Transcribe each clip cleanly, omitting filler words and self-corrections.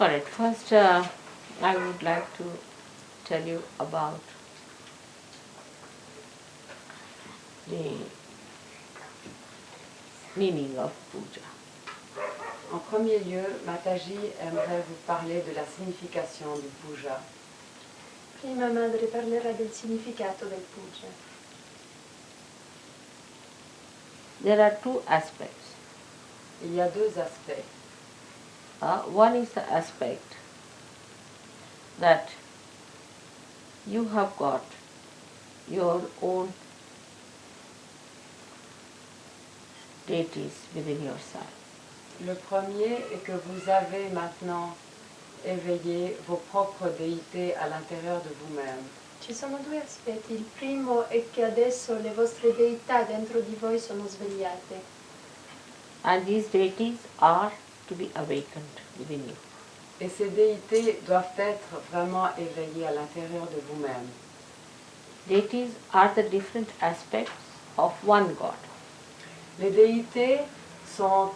All right, first I would like to tell you about the meaning of puja. En premier lieu, Mataji aimerait vous parler de la signification du puja. Prima madre parlerà del significato del puja. There are two aspects. Il y a deux aspects. One is the aspect that you have got your own deities within yourself. Le premier est que vous avez maintenant éveillé vos propres déités à l'intérieur de vous-même. Ci sono due aspetti. Il primo è che adesso le vostre deità dentro di voi sono svegliate. And these deities are to be awakened within you. Et ces déités doivent être vraiment éveillées à l'intérieur de vous-même. Deities are the different aspects of one God. Les déités sont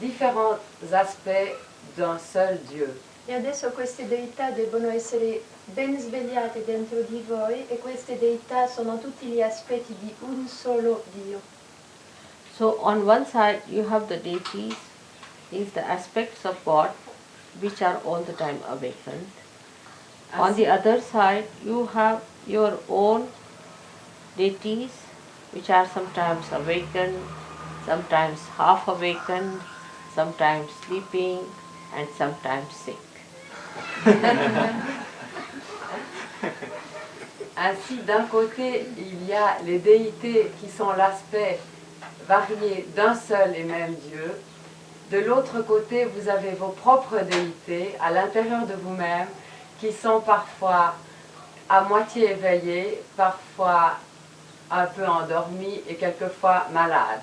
différents aspects d'un seul Dieu. E adesso queste deità debbono essere ben svegliate dentro di voi e queste deità sono tutti gli aspetti di un solo Dio. So on one side you have the deities, these the aspects of God which are all the time awakened. On the other side you have your own deities which are sometimes awakened, sometimes half awakened, sometimes sleeping and sometimes sick. Ainsi, d'un côté, il y a les déités qui sont l'aspect varié d'un seul et même Dieu. De l'autre côté, vous avez vos propres déités à l'intérieur de vous-même qui sont parfois à moitié éveillés, parfois un peu endormis et quelquefois malades.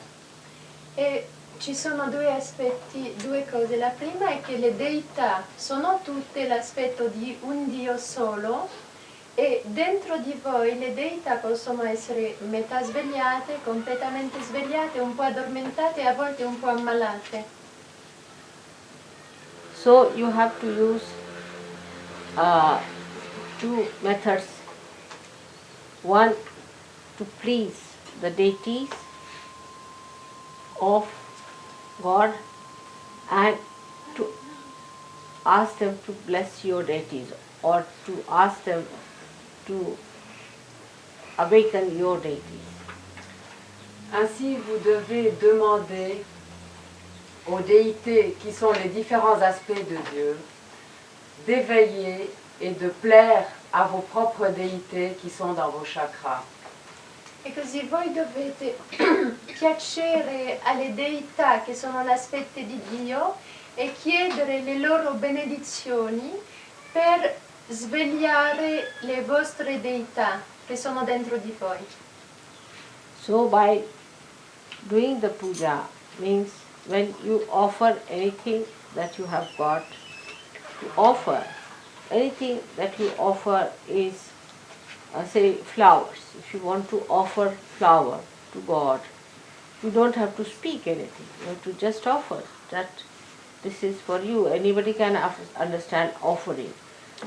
E ci sono due aspetti, due cose. La prima è che le deità sono tutte l'aspetto di un Dio solo e dentro di voi le deità possono essere metà svegliate, completamente svegliate, un po' addormentate e a volte un po' ammalate. So you have to use two methods. One, to please the deities of God and to ask them to bless your deities or to ask them to awaken your deities. Ainsi, vous devez demander aux déités qui sont les différents aspects de Dieu d'éveiller et de plaire à vos propres déités qui sont dans vos chakras. E così voi dovete piacere alle deità che sono l'aspetto di Dio e chiedere le loro benedizioni per svegliare le vostre deità che sono dentro di voi. So by doing the puja means when you offer anything that you have got, to offer anything that you offer is say flowers. If you want to offer flower to God, you don't have to speak anything. You have to just offer that this is for you. Anybody can understand offering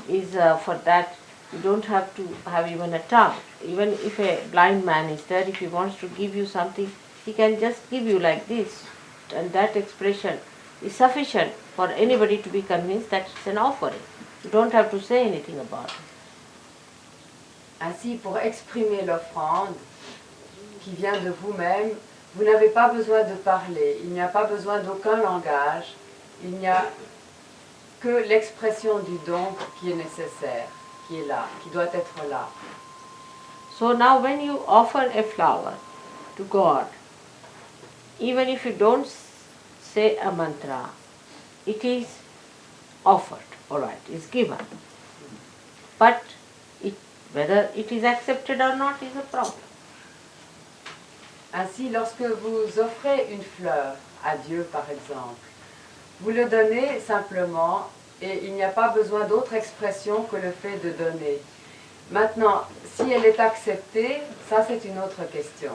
is for that. You don't have to have even a tongue. Even if a blind man is there, if he wants to give you something, he can just give you like this. And that expression is sufficient for anybody to be convinced that it's an offering. You don't have to say anything about it. Ainsi, pour exprimer l'offrande qui vient de vous-même, vous n'avez pas besoin de parler, il n'y a pas besoin d'aucun langage, il n'y a que l'expression du don qui est nécessaire, qui est là, qui doit être là. So now when you offer a flower to God, even if you don't say a mantra, it is offered, all right, it's given. But whether it is accepted or not is a problem. Ainsi, lorsque vous offrez une fleur à Dieu, par exemple, vous le donnez simplement et il n'y a pas besoin d'autre expression que le fait de donner. Maintenant, si elle est acceptée, ça c'est une autre question.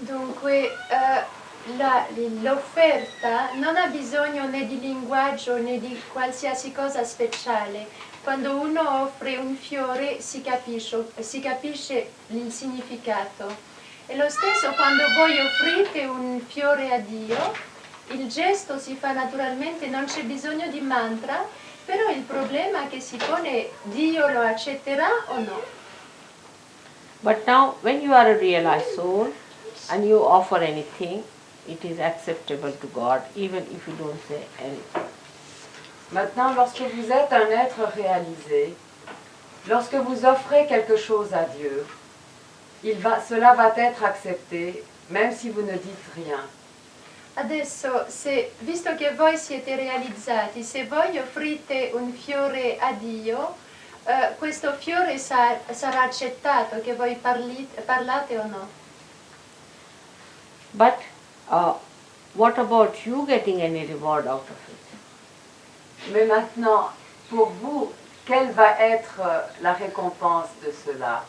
Dunque, l'offerta non ha bisogno né di linguaggio né di qualsiasi cosa speciale. Quando uno offre un fiore si capisce il significato. E lo stesso quando voi offrite un fiore a Dio, il gesto si fa naturalmente, non c'è bisogno di mantra, però il problema che si pone è Dio lo accetterà o no? But now when you are a realized soul and you offer anything, it is acceptable to God even if you don't say anything. Maintenant, lorsque vous êtes un être réalisé, lorsque vous offrez quelque chose à Dieu, cela va être accepté, même si vous ne dites rien. Adesso, visto che voi siete realizzati, se voi offrite un fiore a Dio, questo fiore sarà accettato, che voi parlate o no. But what about you getting any reward out of it? Mais maintenant, pour vous, quelle va être la récompense de cela?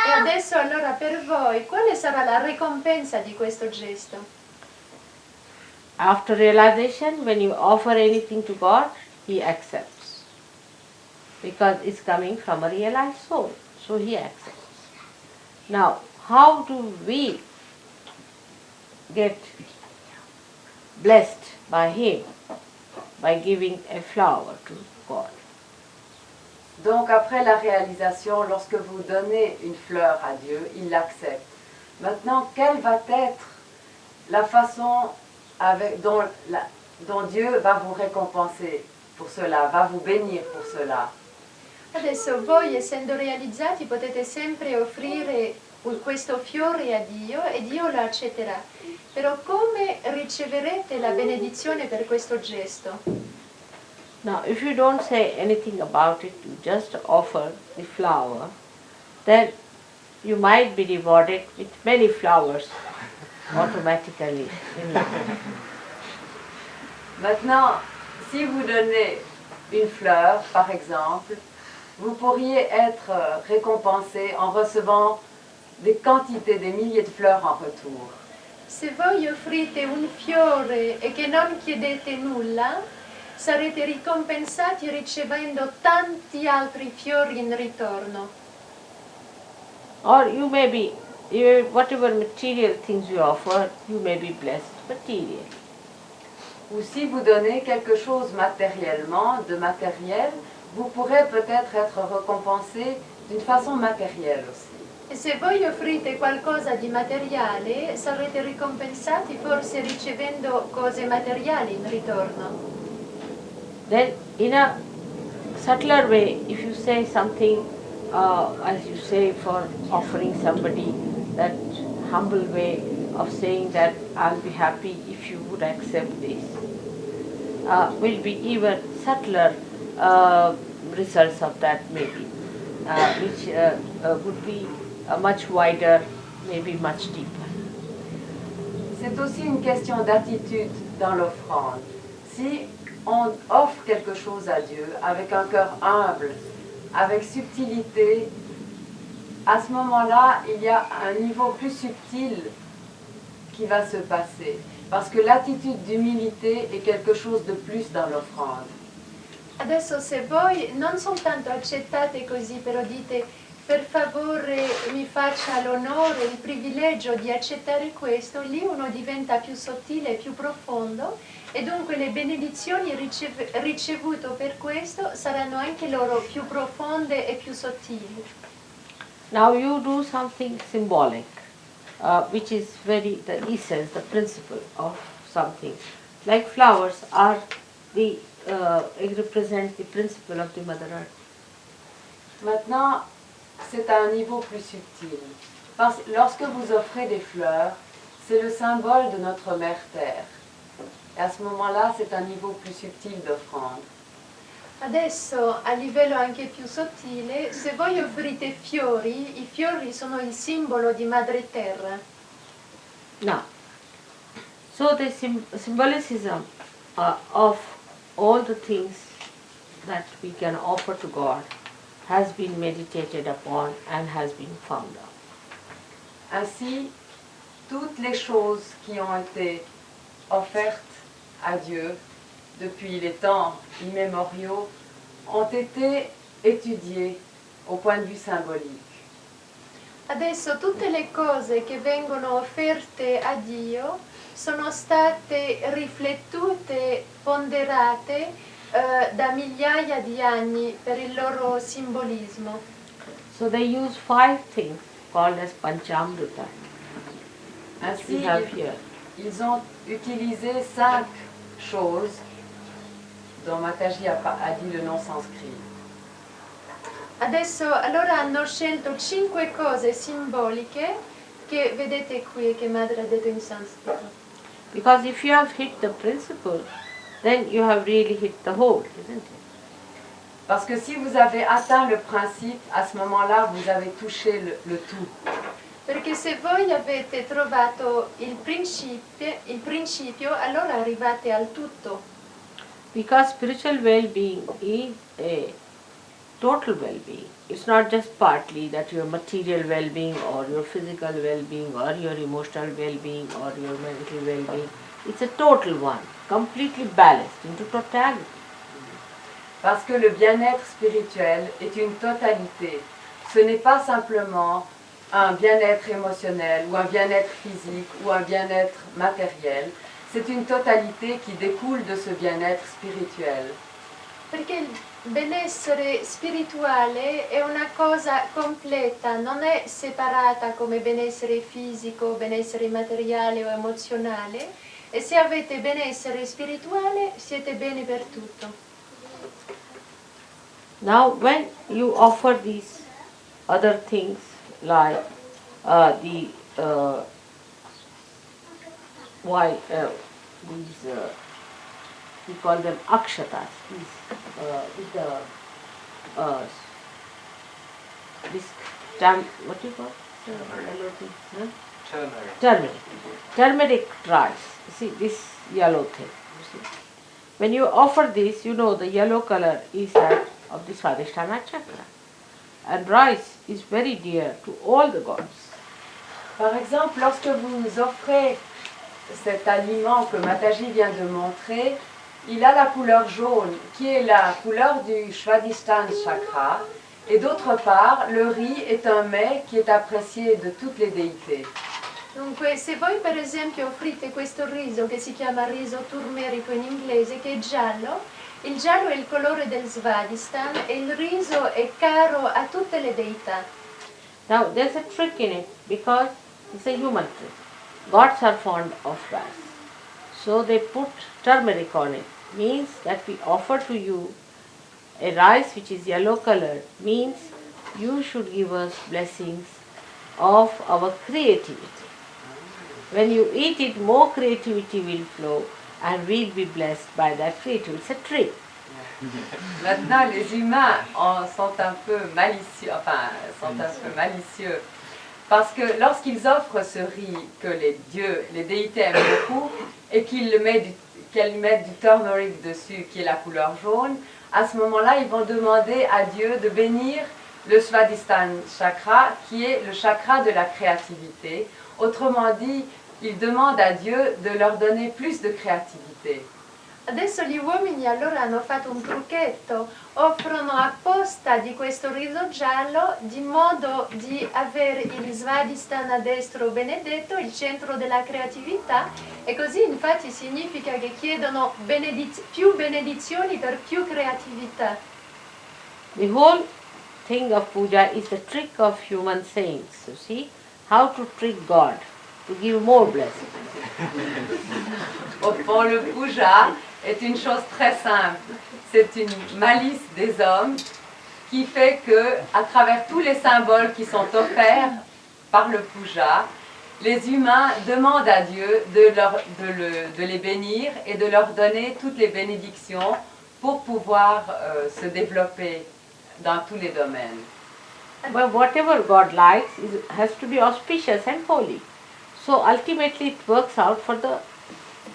E adesso allora per voi, quale sarà la ricompensa di questo gesto? After realization, when you offer anything to God, He accepts. Because it's coming from a realized soul, so He accepts. Now, how do we get blessed by Him? By giving a flower to God. Donc après la réalisation, lorsque vous donnez une fleur à Dieu, il l'accepte. Maintenant, quelle va être la façon dont Dieu va vous récompenser pour cela, va vous bénir pour cela? Adesso voi, essendo realizzati, potete sempre offrire questo fiore a Dio e Dio lo accetterà. Però come riceverete la benedizione per questo gesto? Now, if you don't say anything about it, you just offer the flower, then you might be rewarded with many flowers automatically in life. Maintenant, si vous donnez une fleur, par exemple, vous pourriez être récompensé en recevant des quantités, des milliers de fleurs en retour. Se voi offrite un fiore e che non chiedete nulla, sarete ricompensati ricevendo tanti altri fiori in ritorno. Or you may be, whatever material things you offer, you may be blessed materially. Ou si vous donnez quelque chose matériellement, de matériel, vous pourrez peut-être être récompensé d'une façon matérielle aussi. E se voi offrite qualcosa di materiale, sarete ricompensati forse ricevendo cose materiali in ritorno. Then in a subtler way, if you say something, as you say for offering somebody, that humble way of saying that I'll be happy if you would accept this, will be even subtler results of that maybe, which would be much wider, maybe much deeper. C'est aussi une question d'attitude dans l'offrande. Si on offre quelque chose à Dieu avec un cœur humble, avec subtilité, à ce moment-là, il y a un niveau plus subtil qui va se passer. Parce que l'attitude d'humilité est quelque chose de plus dans l'offrande. Adesso se voi non soltanto accettate così, però dite per favore mi faccia l'onore, il privilegio di accettare questo, lì uno diventa più sottile, più profondo e dunque le benedizioni ricevute per questo saranno anche loro più profonde e più sottili. Now you do something symbolic, which is the essence, the principle of something. Like flowers are it represents the principle of the Mother Earth. Maintenant, c'est à un niveau plus subtil. Parce que lorsque vous offrez des fleurs, c'est le symbole de notre Mère Terre. Et à ce moment-là, c'est un niveau plus subtil d'offrande. Adesso a livello anche più sottile, se voi offrite fiori, i fiori sono il simbolo di Madre Terra. Now, so the symbolicism of all the things that we can offer to God has been meditated upon and has been found out. Ainsi, toutes les choses qui ont été offertes à Dieu depuis les temps immémoriaux ont été étudiées au point de vue symbolique. Adesso tutte le cose che vengono offerte a Dio sono state riflettute, ponderate da migliaia di anni per il loro simbolismo. So they use 5 things called as Panchamrita. Ainsi, We have here. ils ont utilisé 5 choses dont Mataji a dit le nom sanskrit. Adesso allora hanno scelto 5 cose simboliche che vedete qui e che Madre ha detto in sanscrito. Because if you have hit the principle, then you have really hit the whole, isn't it? Parce que si vous avez atteint le principe, à ce moment-là, vous avez touché le tout. Perché se voi avete trovato il principio, allora arrivate al tutto. Because spiritual well-being is a total well-being. It's not just partly that your material well-being or your physical well-being or your emotional well-being or your mental well-being. It's a total one, completely balanced into totality. Parce que le bien-être spirituel est une totalité. Ce n'est pas simplement un bien-être émotionnel ou un bien-être physique ou un bien-être matériel. C'est une totalité qui découle de ce bien-être spirituel. Perché il benessere spirituale è una cosa completa, non è separata come benessere fisico, benessere materiale o emozionale, e se avete benessere spirituale siete bene per tutto. Now when you offer these other things like these we call them akshatas, what do you call it? Turmeric rice. See this yellow thing. You see? When you offer this, you know the yellow color is that of the Swadhisthana chakra. And rice is very dear to all the gods. Par exemple, lorsque vous offrez cet aliment que Mataji vient de montrer, il a la couleur jaune, qui est la couleur du Swadhisthana chakra, et d'autre part, le riz est un mets qui est apprécié de toutes les déités. Dunque, se voi per esempio offrite questo riso che si chiama riso turmerico in inglese, che è giallo, il giallo è il colore del Svadhistan e il riso è caro a tutte le deità. Now there's a trick in it because it's a human trick. Gods are fond of rice. So they put turmeric on it. Means that we offer to you a rice which is yellow colored, means you should give us blessings of our creativity. When you eat it, more creativity will flow and we'll be blessed by that creativity. It's a trick. Maintenant, les humains sont un peu malicieux, parce que lorsqu'ils offrent ce riz que les dieux, les déités aiment beaucoup, et qu'elles mettent du turmeric dessus, qui est la couleur jaune, à ce moment-là, ils vont demander à Dieu de bénir le Swadhisthana chakra, qui est le chakra de la créativité. Autrement dit, ils demandent à Dieu de leur donner plus de créativité. Adesso gli uomini allora hanno fatto un trucchetto, offrono apposta di questo riso giallo di modo di avere il Svadhisthana destro benedetto, il centro della creatività, e così infatti significa che chiedono più benedizioni per più creatività. The whole thing of puja is the trick of human saints. You see, how to trick God to give more blessings. Au fond, le puja est une chose très simple. C'est une malice des hommes qui fait que, à travers tous les symboles qui sont offerts par le puja, les humains demandent à Dieu de les bénir et de leur donner toutes les bénédictions pour pouvoir se développer dans tous les domaines. But whatever God likes has to be auspicious and holy. So ultimately it works out for the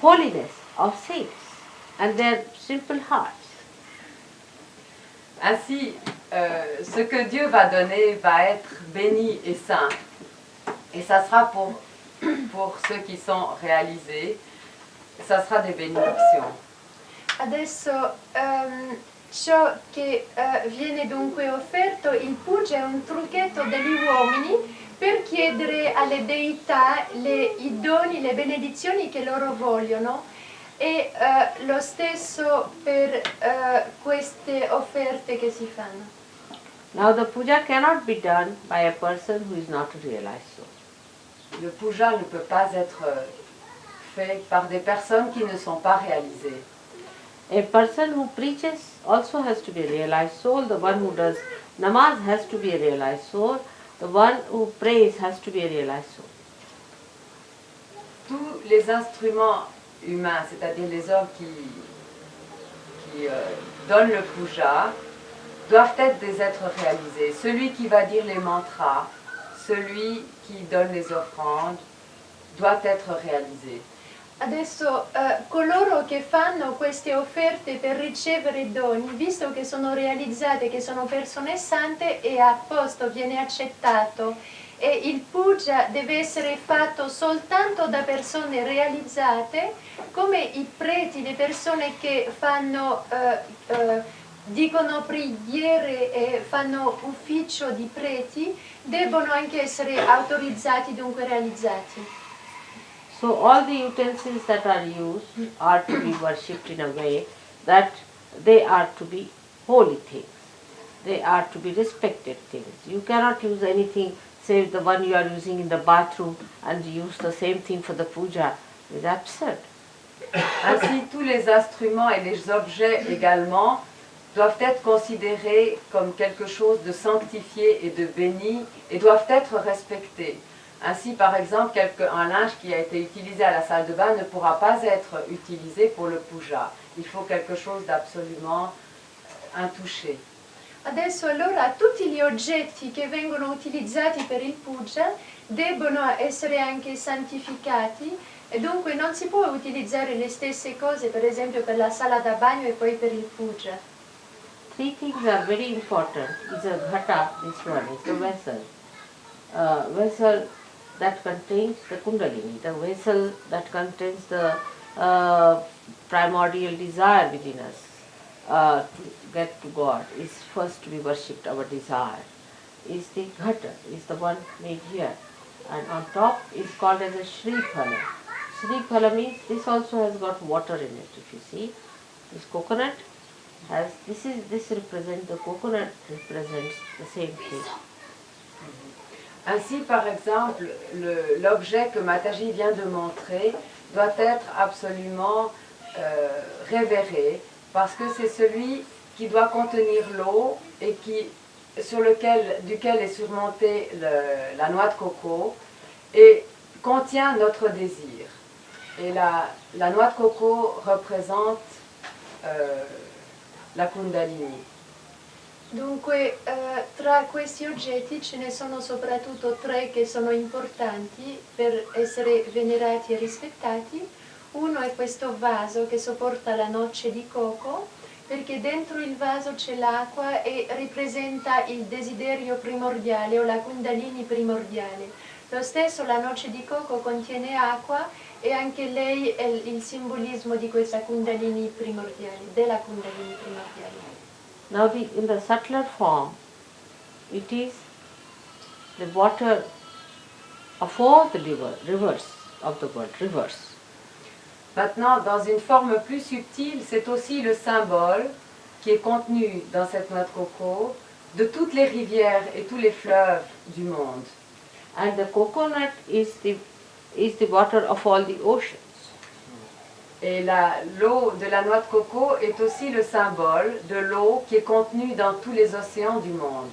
holiness of saints and their simple hearts. Ainsi, ce que Dieu va donner va être béni et saint. Et ça sera pour pour ceux qui sont réalisés, ça sera des bénédictions. Adesso ciò che viene dunque offerto, il puja è un trucchetto degli uomini per chiedere alle deità i doni, le benedizioni che loro vogliono, e lo stesso per queste offerte che si fanno. Now the puja cannot be done by a person who is not a realized soul. Le puja ne peut pas être fait par des personnes qui ne sont pas réalisées. A person who preaches also has to be a realized soul. The one who does namaz has to be a realized soul. The one who prays has to be a realized soul. Tous les instruments humains, c'est-à-dire les hommes qui donnent le puja, doivent être des êtres réalisés. Celui qui va dire les mantras, celui qui donne les offrandes, doit être réalisé. Adesso coloro che fanno queste offerte per ricevere doni, visto che sono realizzate, che sono persone sante, è a posto, viene accettato. E il puja deve essere fatto soltanto da persone realizzate, come i preti, le persone che fanno, dicono preghiere e fanno ufficio di preti, debbono anche essere autorizzati, dunque realizzati. So all the utensils that are used are to be worshipped in a way that they are to be holy things. They are to be respected things. You cannot use anything save the one you are using in the bathroom and use the same thing for the puja. It is absurd. Ainsi, tous les instruments et les objets également doivent être considérés comme quelque chose de sanctifié et de béni et doivent être respectés. Ainsi, par exemple, un linge qui a été utilisé à la salle de bain ne pourra pas être utilisé pour le puja. Il faut quelque chose d'absolument intouché. Adesso allora tutti gli oggetti che vengono utilizzati per il puja debbono essere anche santificati e dunque non si può utilizzare le stesse cose, per esempio per la sala da bagno e poi per il puja. Three things are very important. Is a ghata, this one is the vessel. Vessel that contains the kundalini, the vessel that contains the primordial desire within us to get to God is first to be worshipped. Our desire is the ghata, is the one made here, and on top is called as a Shriphala. Shriphala means this also has got water in it. If you see, this coconut has this represents, the coconut represents the same thing. Ainsi, par exemple, l'objet que Mataji vient de montrer doit être absolument révéré parce que c'est celui qui doit contenir l'eau et duquel est surmontée la noix de coco et contient notre désir. Et la noix de coco représente la Kundalini. Dunque, tra questi oggetti ce ne sono soprattutto tre che sono importanti per essere venerati e rispettati. Uno è questo vaso che sopporta la noce di coco, perché dentro il vaso c'è l'acqua e rappresenta il desiderio primordiale o la Kundalini primordiale. Lo stesso la noce di coco contiene acqua e anche lei è il simbolismo di questa Kundalini primordiale, della Kundalini primordiale. Now in the subtler form, it is the water of all the rivers of the world, rivers. Maintenant, dans une forme plus subtile, c'est aussi le symbole qui est contenu dans cette noix de coco de toutes les rivières et tous les fleuves du monde. And the coconut is the water of all the oceans. Et l'eau de la noix de coco est aussi le symbole de l'eau qui est contenue dans tous les océans du monde.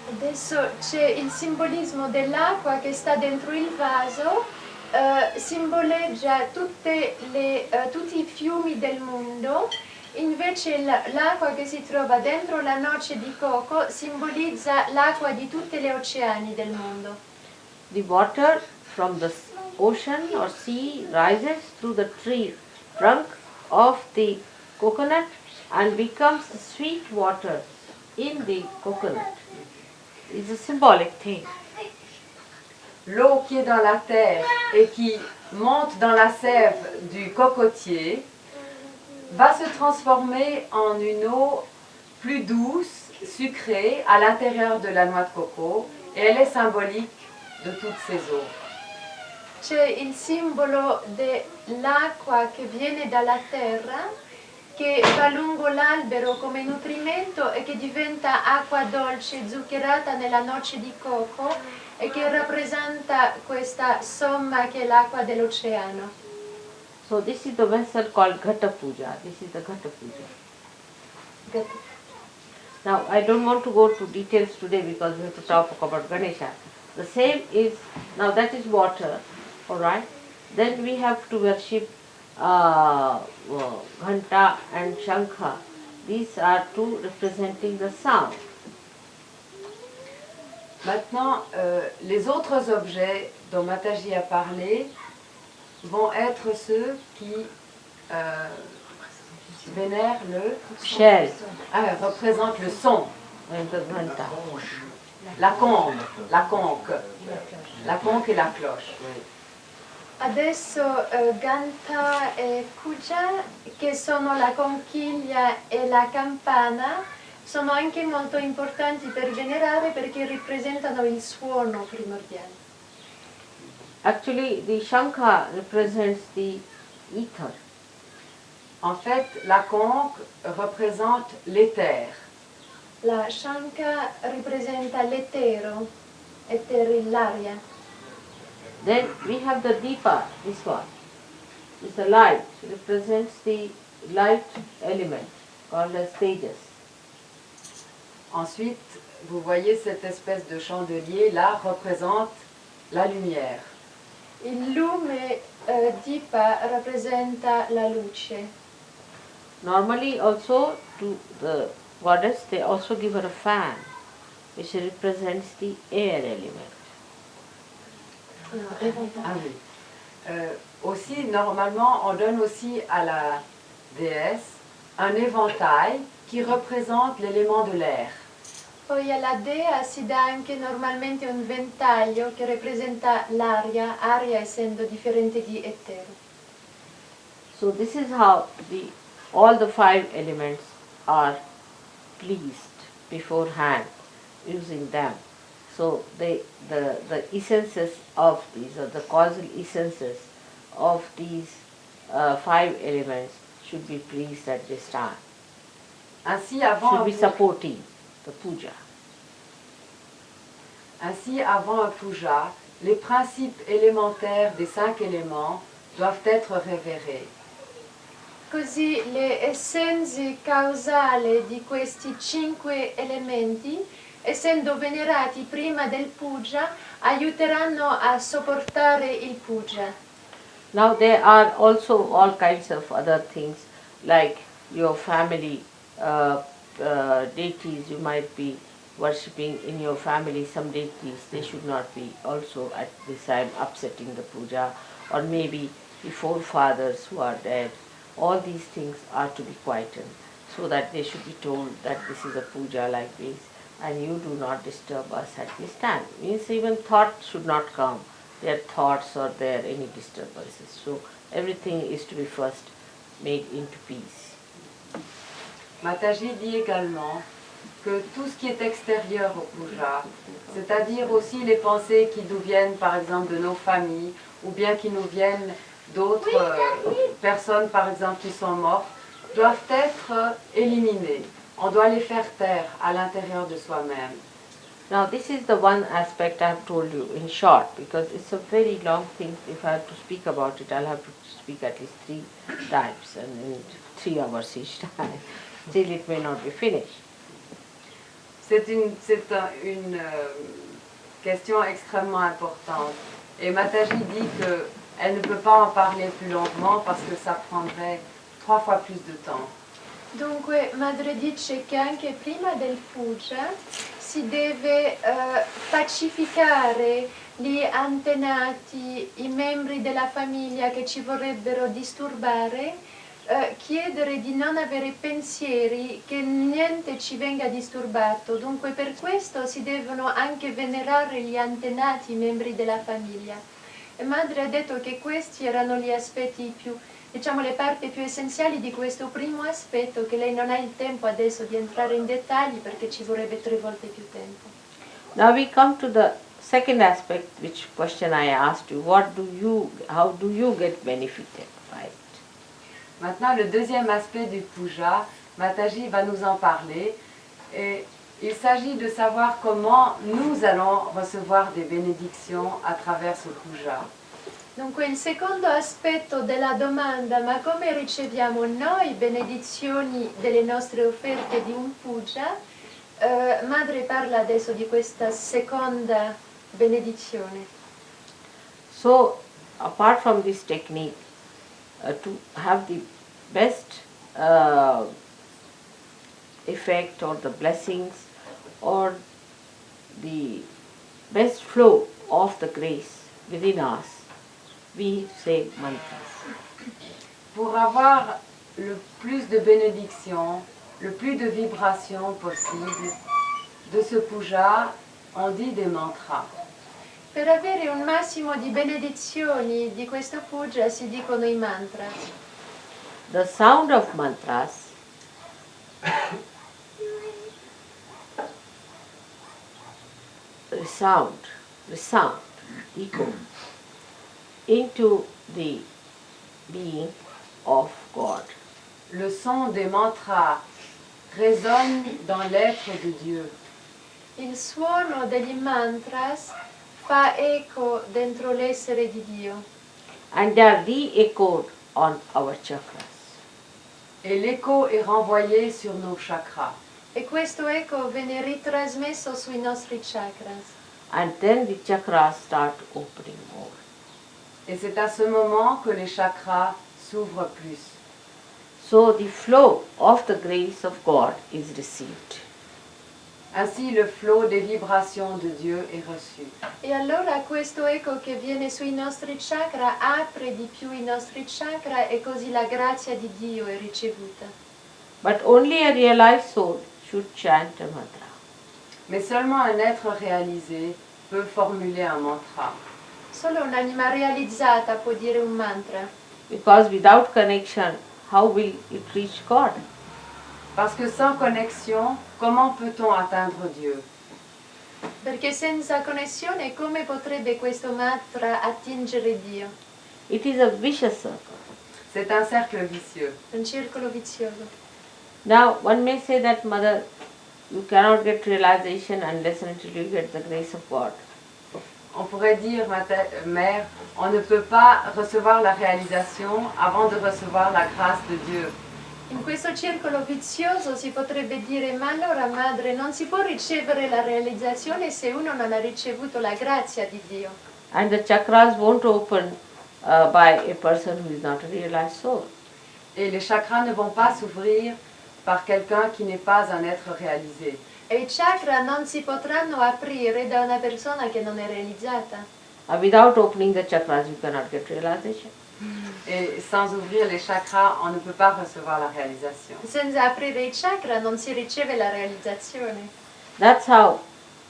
Adesso c'è il simbolismo dell'acqua che sta dentro il vaso, simboleggia tutti i fiumi del mondo, invece l'acqua che si trova dentro la noce di coco simbolizza l'acqua di tutte le oceani del mondo. The water from the ocean or sea rises through the trunk of the coconut and becomes sweet water in the coconut. It's a symbolic thing. l'eau qui est dans la terre et qui monte dans la sève du cocotier va se transformer en une eau plus douce, sucrée, à l'intérieur de la noix de coco, et elle est symbolique de toutes ces eaux. C'è il simbolo dell'acqua che viene dalla terra, che va lungo l'albero come nutrimento e che diventa acqua dolce zuccherata nella noce di cocco e che rappresenta questa somma che è l'acqua dell'oceano. So this is the vessel called Ghata Puja. This is the Ghata Puja. Now I don't want to go to details today because we have to talk about Ganesha. The same is, now that is water, alright. Then we have to worship Ghanta and Shankha. These are two representing the sound. Maintenant, les autres objets dont Mataji a parlé vont être ceux qui vénèrent le Shell représentent le son, and the Ghanta. la conque et la cloche. Adesso Ghanta e Puja, che sono la conchiglia e la campana, sono anche molto importanti per venerare perché rappresentano il suono primordiale. Actually, the Shankha represents the ether. En fait, la conque représente l'éther. La Shankha rappresenta l'etero, l'aria. Then we have the Deepa, this one. It's the light, represents the light element called as Tejas. Ensuite, vous voyez cette espèce de chandelier là représente la lumière. Il lume Deepa rappresenta la luce. Normally also to the goddess they also give her a fan which represents the air element. Ah oui. Aussi, normalement, on donne aussi à la déesse un éventail qui représente l'élément de l'air. Poi alla dea si dà anche normalmente un ventaglio che rappresenta l'aria, aria essendo differente di etero. So this is how all the five elements are pleased beforehand using them. So the essences of these, or the causal essences of these five elements should be pleased at this time. Ainsi, Should be supporting the puja. Ainsi, avant un puja, les principes élémentaires des 5 éléments doivent être révérés. Così le essenze causali di questi 5 elementi, essendo venerati prima del puja, aiuteranno a sopportare il puja. Now there are also all kinds of other things like your family deities you might be worshipping in your family. Some deities, they should not be also at this time upsetting the puja, or maybe the forefathers who are dead. All these things are to be quietened so that they should be told that this is a puja like this and you do not disturb us at this time. Means even thought should not come, their thoughts or their any disturbances. So everything is to be first made into peace. Mataji dit également que tout ce qui est extérieur au puja, c'est-à-dire aussi les pensées qui nous viennent par exemple de nos familles ou bien qui nous viennent d'autres personnes par exemple qui sont mortes, doivent être éliminées. On doit les faire taire à l'intérieur de soi-même. Now this is the one aspect I have told you in short, because it's a very long thing. If I have to speak about it, I'll have to speak at least 3 times and in 3 hours each time. Still it may not be finished. C'est une question extrêmement importante. Et Mataji dit qu'elle ne peut pas en parler plus longuement parce que ça prendrait 3 fois plus de temps. Dunque, Madre dice che anche prima del puja si deve pacificare gli antenati, i membri della famiglia che ci vorrebbero disturbare, chiedere di non avere pensieri, che niente ci venga disturbato. Dunque per questo si devono anche venerare gli antenati, i membri della famiglia. E Madre ha detto che questi erano gli aspetti più, diciamo le parti più essenziali di questo primo aspetto, che lei non ha il tempo adesso di entrare in dettagli perché ci vorrebbe 3 volte più tempo. Now we come to the second aspect, which question I asked you. How do you get benefited by it? Maintenant, le deuxième aspect du puja, Mataji va nous en parler. Et il s'agit de savoir comment nous allons recevoir des bénédictions à travers ce puja. Dunque il secondo aspetto della domanda, ma come riceviamo noi benedizioni delle nostre offerte di un puja? Madre parla adesso di questa seconda benedizione. So, apart from this technique, to have the best effect or the blessings or the best flow of the grace within us, we say mantras. Pour avoir le plus de bénédictions, le plus de vibrations possible de ce puja, on dit des mantras. Per avere un massimo di benedizioni di questo puja si dicono i mantra. The sound of mantras resound, echo into the being of God. Le son des mantras résonne dans l'être de Dieu. Il suono degli mantras fa eco dentro l'essere di Dio. And they are re-echoed on our chakras. Et l'écho est renvoyé sur nos chakras. E questo eco viene ritrasmesso sui nostri chakras. And then the chakras start opening more. Et c'est à ce moment que les chakras s'ouvrent plus. So the flow of the grace of God is received. Ainsi, le flot des vibrations de Dieu est reçu. E allora questo eco che viene sui nostri chakra apre di più i nostri chakra e così la grazia di Dio è ricevuta. But only a realized soul should chant a mantra. Mais seulement un être réalisé peut formuler un mantra. Solo un'anima realizzata può dire un mantra, Because without connection, how will it reach God? Parce que sans connexion, comment peut-on atteindre Dieu? perché senza connessione come potrebbe questo mantra attingere Dio? It is a vicious circle. C'est un cercle vicieux. Un circolo vizioso. Now, one may say that, Mother, you cannot get realization unless and until you get the grace of God. On pourrait dire, mère, on ne peut pas recevoir la réalisation avant de recevoir la grâce de Dieu. In questo circolo vizioso si potrebbe dire, ma allora madre, non si può ricevere la realizzazione se uno non ha ricevuto la grazia di Dio. And the chakras won't open by a person who is not a realized soul. Et les chakras ne vont pas s'ouvrir par quelqu'un qui n'est pas un être réalisé. E i chakra non si potranno aprire da una persona che non è realizzata. Without opening the chakras, you cannot get realization. Et sans ouvrir les chakras, on ne peut pas recevoir la réalisation. Senza aprire i chakra non si riceve la realizzazione. That's how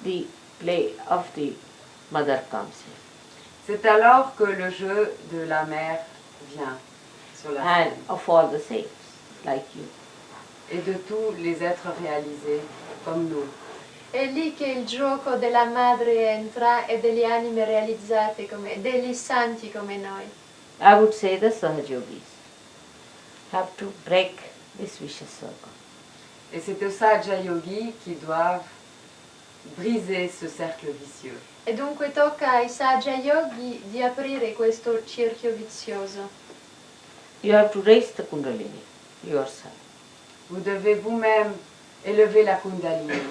the play of the mother comes in. C'est alors que le jeu de la mère vient sur la And scène. of all the saints, like you. Et de tous les êtres réalisés comme nous. È lì che il gioco della madre entra e delle anime realizzate come degli santi come noi. I would say the SahajaYogis have to break this vicious circle. Et c'est aux SahajaYogis qui doivent briser ce cercle vicieux. E dunque tocca ai SahajaYogi di aprire questo cerchio vizioso. You have to raise the Kundalini yourself. Vous devez vous-même élever la Kundalini.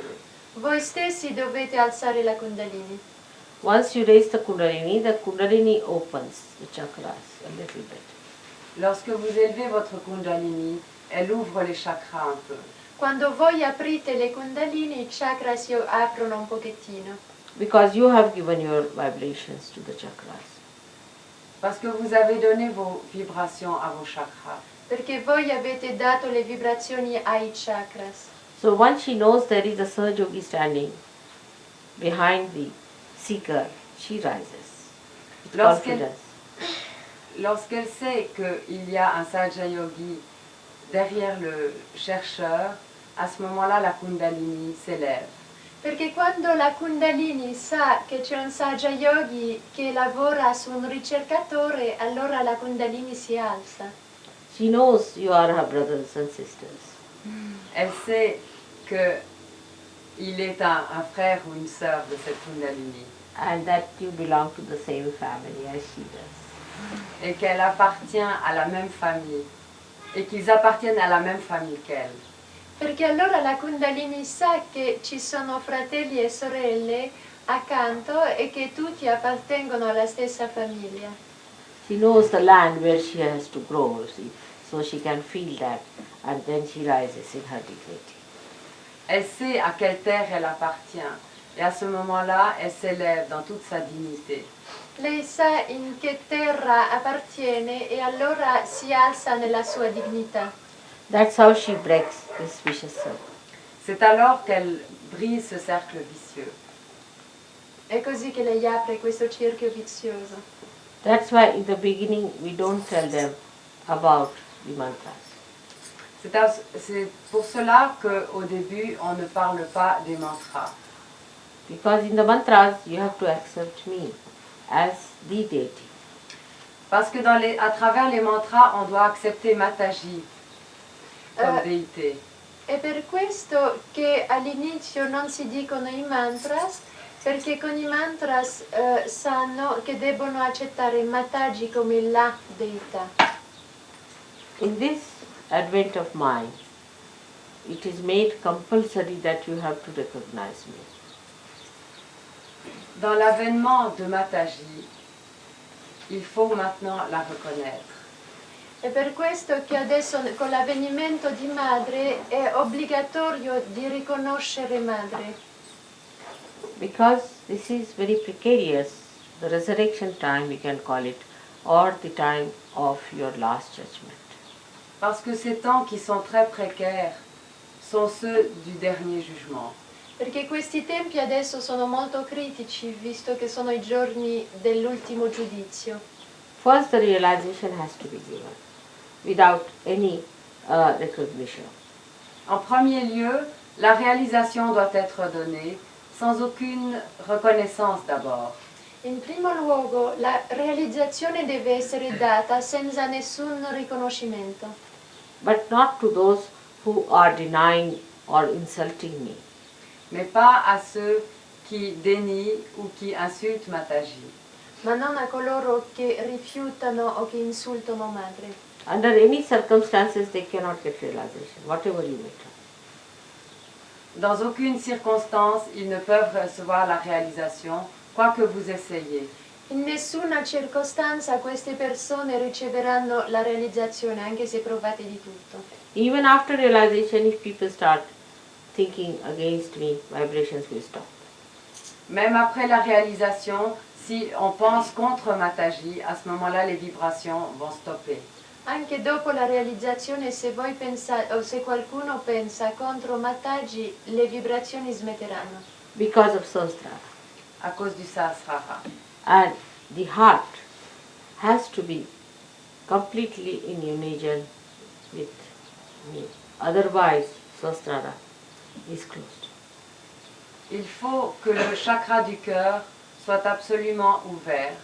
Voi stessi dovete alzare la Kundalini. Once you raise the Kundalini opens the chakras a little bit. Lorsque vous élevez votre Kundalini, elle ouvre les chakras un peu. Quando voi aprite le Kundalini, i chakra si aprono un pochettino. Because you have given your vibrations to the chakras. Parce que vous avez donné vos vibrations à vos chakras. perché voi avete dato le vibrazioni ai chakras. So once she knows there is a SahajaYogi standing behind the seeker, she rises with confidence. Lorsqu'elle sait qu'il y a un SahajaYogi derrière le chercheur, à ce moment-là, la Kundalini s'élève. Perché quando la Kundalini sa che c'è un SahajaYogi che lavora su un ricercatore, allora la Kundalini si alza. She knows you are her brothers and sisters. Elle sait qu'il est un frère ou une sœur de cette Kundalini. And that you belong to the same family as she does. Et qu'elle appartient à la même famille. Et qu'ils appartiennent à la même famille qu'elle. Perché allora la Kundalini sa che ci sono fratelli e sorelle accanto e che tutti appartengono alla stessa famiglia. She knows the land where she has to grow, see, so she can feel that, and then she rises in her dignity. Elle sait à quelle terre elle appartient. Et à ce moment-là, elle s'élève dans toute sa dignité. Lei sa in che terra appartiene e allora si alza nella sua dignità. That's how she breaks this vicious circle. C'est alors qu'elle brise ce cercle vicieux. È così che lei apre questo cerchio vizioso. That's why in the beginning we don't tell them about the mantras. C'est pour cela qu'au début, on ne parle pas des mantras. Because in the mantras you have to accept me as the deity. Parce que à travers les mantras, on doit accepter Mataji comme déité. È per questo che all'inizio non si dicono i mantras, perché con i mantras sanno che debbono accettare Mataji come la deità. In this advent of mind, it is made compulsory that you have to recognize me. Dans l'avènement de Mataji, il faut maintenant la reconnaître. È per questo che adesso con l'avvenimento di madre è obbligatorio di riconoscere madre. Because this is very precarious, the resurrection time we can call it, or the time of your last judgment. Parce que ces temps qui sont très précaires sont ceux du dernier jugement. Perché questi tempi adesso sono molto critici, visto che sono i giorni dell'ultimo giudizio. First the realization has to be given, without any recognition. En premier lieu, la réalisation doit être donnée sans aucune reconnaissance d'abord. In primo luogo, la realizzazione deve essere data senza nessun riconoscimento. But not to those who are denying or insulting me. Mais pas à ceux qui dénient ou qui insultent Mataji. Ma non a coloro che rifiutano o che insultano madre. Under any circumstances they cannot get realization, whatever you may try. Dans aucune circonstance, ils ne peuvent recevoir la réalisation, quoi que vous essayez. In nessuna circostanza queste persone riceveranno la realizzazione, anche se provate di tutto. Even after realization, if people start thinking against me, vibrations will stop. Même après la réalisation, si on pense contre Mataji, à ce moment-là, les vibrations vont stopper. Anche dopo la realizzazione, se voi pensate o se qualcuno pensa contro Mataji, le vibrazioni smetteranno. Because of Sahasrara. À cause du Sahasrara. And the heart has to be completely in union with me. Otherwise, Sahasrara is closed. Il faut que le chakra du cœur soit absolument ouvert,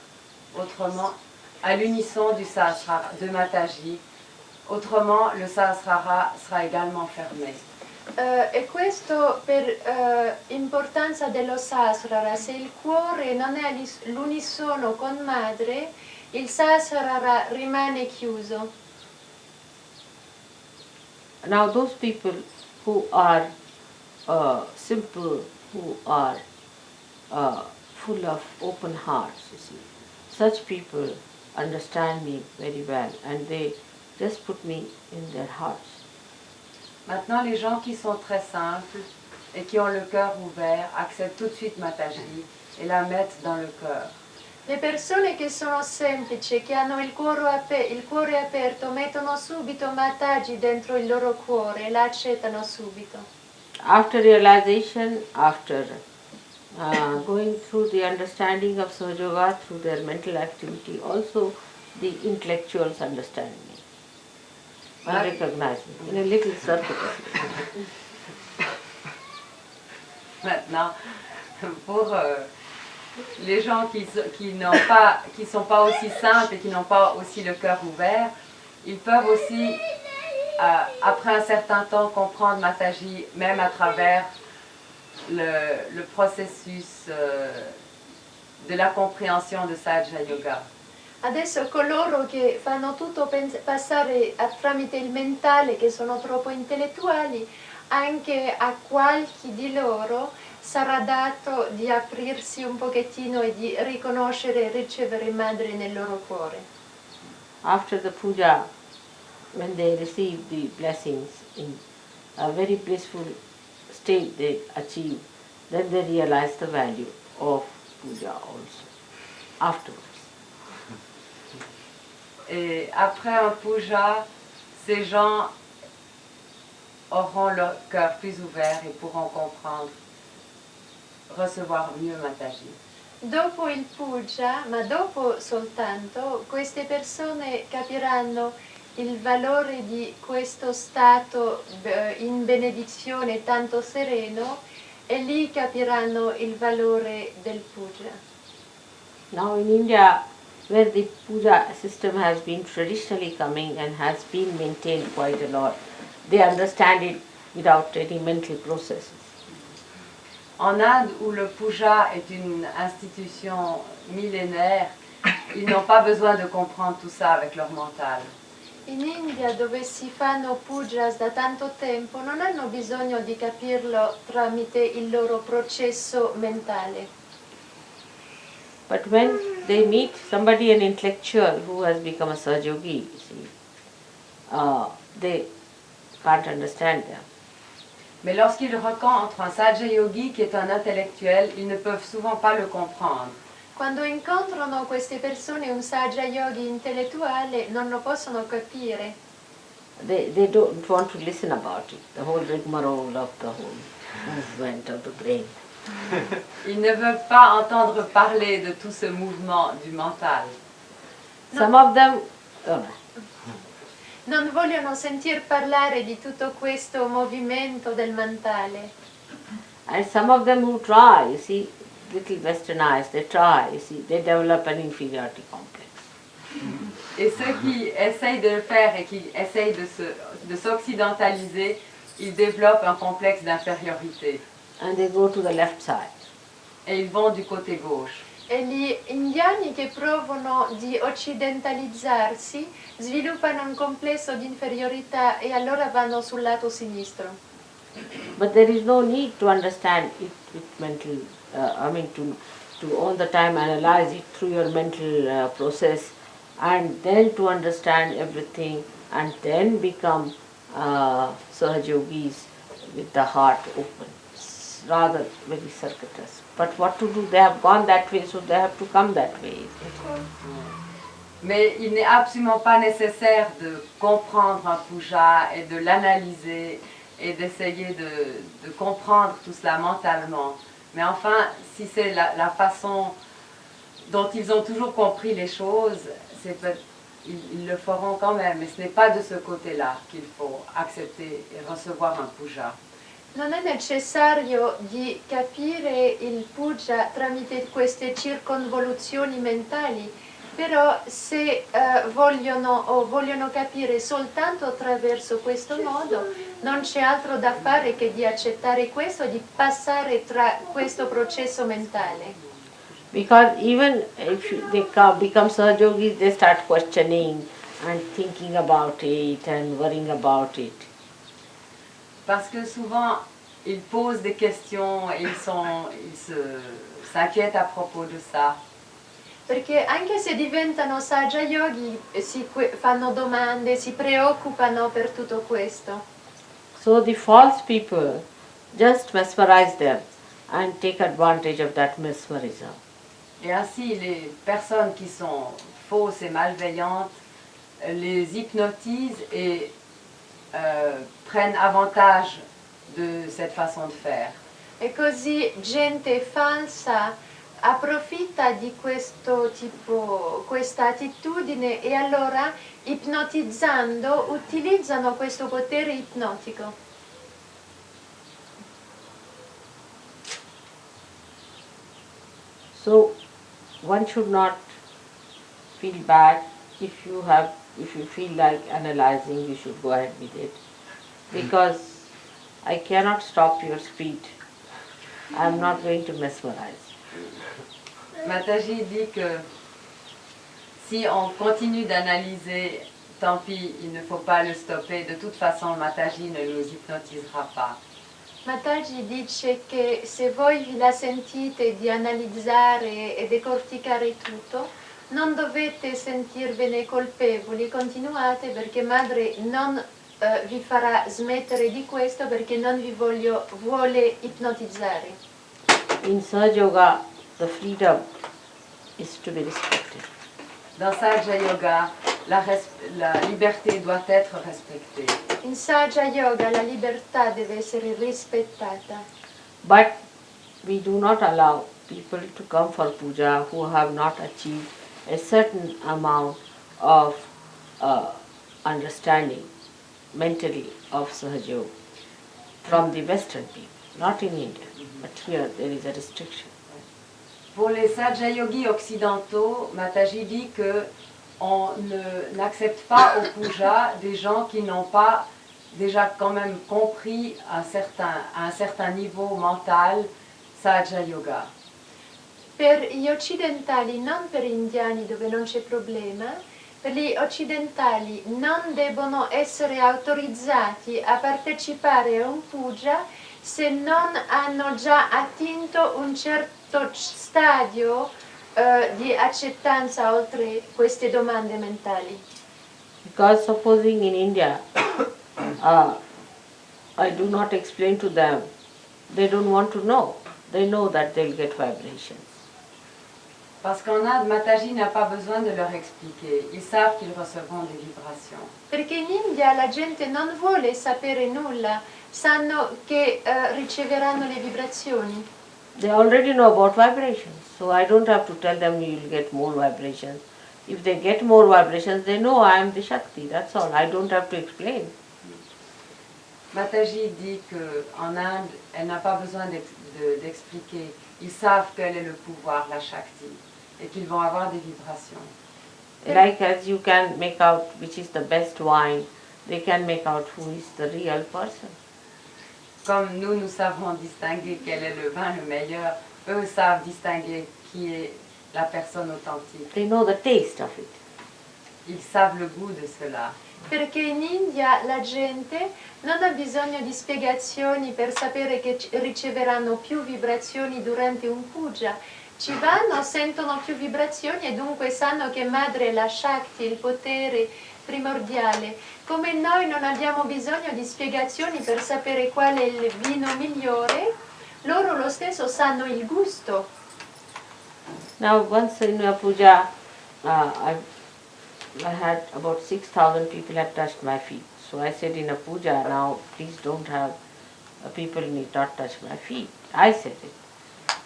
autrement, à l'unisson du Sahasrara, de Mataji, autrement le Sahasrara sera également fermé. E questo per importanza dello Sahasrara. Se il cuore non è all'unisono con madre, il Sahasrara rimane chiuso. Now those people who are simple, who are full of open hearts, you see, such people understand me very well and they just put me in their hearts. Maintenant, les gens qui sont très simples et qui ont le cœur ouvert acceptent tout de suite Mataji et la mettent dans le cœur. Le persone che sono semplici, che hanno il cuore aperto, mettono subito Mataji dentro il loro cuore e la accettano subito. After realization, after going through the understanding of SahajaYoga through their mental activity, also the intellectuals understand me and recognize me in a little circle. Maintenant, pour les gens qui sont pas aussi simples et qui n'ont pas aussi le cœur ouvert, ils peuvent aussi, après un certain temps, comprendre Mataji, même à travers le processus de la compréhension de SahajaYoga. Adesso coloro che fanno tutto passare tramite il mentale, che sono troppo intellettuali, anche a qualche di loro sarà dato di aprirsi un pochettino e di riconoscere e ricevere Madre nel loro cuore. After the puja, when they receive the blessings in a very blissful state they achieve, then they realize the value of puja also, afterwards. Et après un puja, ces gens auront leur cœur plus ouvert et pourront comprendre, recevoir mieux Mataji. Dopo il puja, ma dopo soltanto, queste persone capiranno il valore di questo stato in benedizione tanto sereno e lì capiranno il valore del puja. Now in India, where the puja system has been traditionally coming and has been maintained quite a lot, they understand it without any mental processes. En Inde, où le puja est une institution millénaire, ils n'ont pas besoin de comprendre tout ça avec leur mental. In India, dove si fanno pujas da tanto tempo, non hanno bisogno di capirlo tramite il loro processo mentale. But when they meet somebody, an intellectual who has become a SahajaYogi, you see, they can't understand them. Mais lorsqu'ils rencontrent un SahajaYogi qui est un intellectuel, ils ne peuvent souvent pas le comprendre. Quando incontrano queste persone, un SahajaYogi intellettuale, non lo possono capire. They don't want to listen about it, the whole rigmarole of the whole movement of the brain. Ils ne veulent pas entendre parler de tout ce mouvement du mental. Some of them, Non vogliono sentir parlare di tutto questo movimento del mentale. and some of them who try, you see, little westernized, they try, you see, they develop an inferiority complex. Et ceux qui essayent de le faire et qui essayent de s'occidentaliser, ils développent un complexe d'infériorité. And they go to the left side. Et ils vont du côté gauche. E gli indiani che provano di occidentalizzarsi sviluppano un complesso di inferiorità e allora vanno sul lato sinistro. But there is no need to understand it with mental, to all the time analyze it through your mental process and then to understand everything and then become SahajaYogis with the heart open. It's rather very circuitous. But what to do? They have gone that way, so they have to come that way. Mais il n'est absolument pas nécessaire de comprendre un puja et de l'analyser et d'essayer de comprendre tout cela mentalement. Mais enfin, si c'est la façon dont ils ont toujours compris les choses, ils le feront quand même. Mais ce n'est pas de ce côté-là qu'il faut accepter et recevoir un puja. Non è necessario di capire il puja tramite queste circonvoluzioni mentali, però se vogliono capire soltanto attraverso questo modo, non c'è altro da fare che di accettare questo e di passare tra questo processo mentale. Because even if they become SahajaYogis, they start questioning and thinking about it and worrying about it. Parce que souvent, ils posent des questions et s'inquiètent à propos de ça. Perché anche se diventano SahajaYogi fanno domande, si preoccupano per tutto questo. So the false people just mesmerize them and take advantage of that mesmerism. Et ainsi, les personnes qui sont fausses et malveillantes les hypnotisent et prennent avantage de cette façon de faire. E così gente falsa approfitta di questo tipo, questa attitudine e allora ipnotizzando utilizzano questo potere ipnotico. So one should not feel bad if you feel like analyzing, you should go ahead with it, because I cannot stop your speed. I am not going to mesmerize. Mataji dit que si on continue d'analyser, tant pis, il ne faut pas le stopper. De toute façon, Mataji ne nous hypnotisera pas. Mataji dice che se voi vi la sentite di analizzare e decorticare tutto, non dovete sentirvene colpevoli, continuate perché Madre non vi farà smettere di questo perché non vi vuole ipnotizzare. In SahajaYoga, the freedom is to be respected. Dans SahajaYoga, la liberté doit être respectée. In SahajaYoga la libertà deve essere rispettata. But we do not allow people to come for puja who have not achieved a certain amount of understanding mentally of SahajaYoga from the Western people, not in India, but here there is a restriction. Pour les Sahaja-yogis occidentaux, Mataji dit que on n'accepte pas au puja des gens qui n'ont pas déjà quand même compris à un certain niveau mental SahajaYoga. Per gli occidentali, non per gli indiani dove non c'è problema, per gli occidentali non devono essere autorizzati a partecipare a un puja se non hanno già attinto un certo stadio di accettanza oltre queste domande mentali. Because supposing in India, I do not explain to them, they don't want to know. They know that they'll get vibrations. Parce qu'en Inde, Mataji n'a pas besoin de leur expliquer. Ils savent qu'ils recevront des vibrations. Perché in India la gente non vuole sapere nulla, sanno che riceveranno le vibrazioni. They already know about vibrations, so I don't have to tell them you will get more vibrations. If they get more vibrations, they know I am the Shakti, that's all. I don't have to explain. Mataji dit qu'en Inde, elle n'a pas besoin d'expliquer. Ils savent quel est le pouvoir, la Shakti, et qu'ils vont avoir des vibrations. Like as you can make out which is the best wine, they can make out who is the real person. Comme nous savons distinguer quel est le vin le meilleur, eux savent distinguer qui est la personne authentique. They know the taste of it. Ils savent le goût de cela. Perché in India la gente non ha bisogno di spiegazioni per sapere che riceveranno più vibrazioni durante un puja. Ci vanno, sentono più vibrazioni e dunque sanno che Madre è la Shakti, il potere primordiale. Come noi non abbiamo bisogno di spiegazioni per sapere qual è il vino migliore, loro lo stesso sanno il gusto. Now once in a puja, I had about 6,000 people had touched my feet. So I said in a puja, now please don't have, people need not touch my feet. I said it.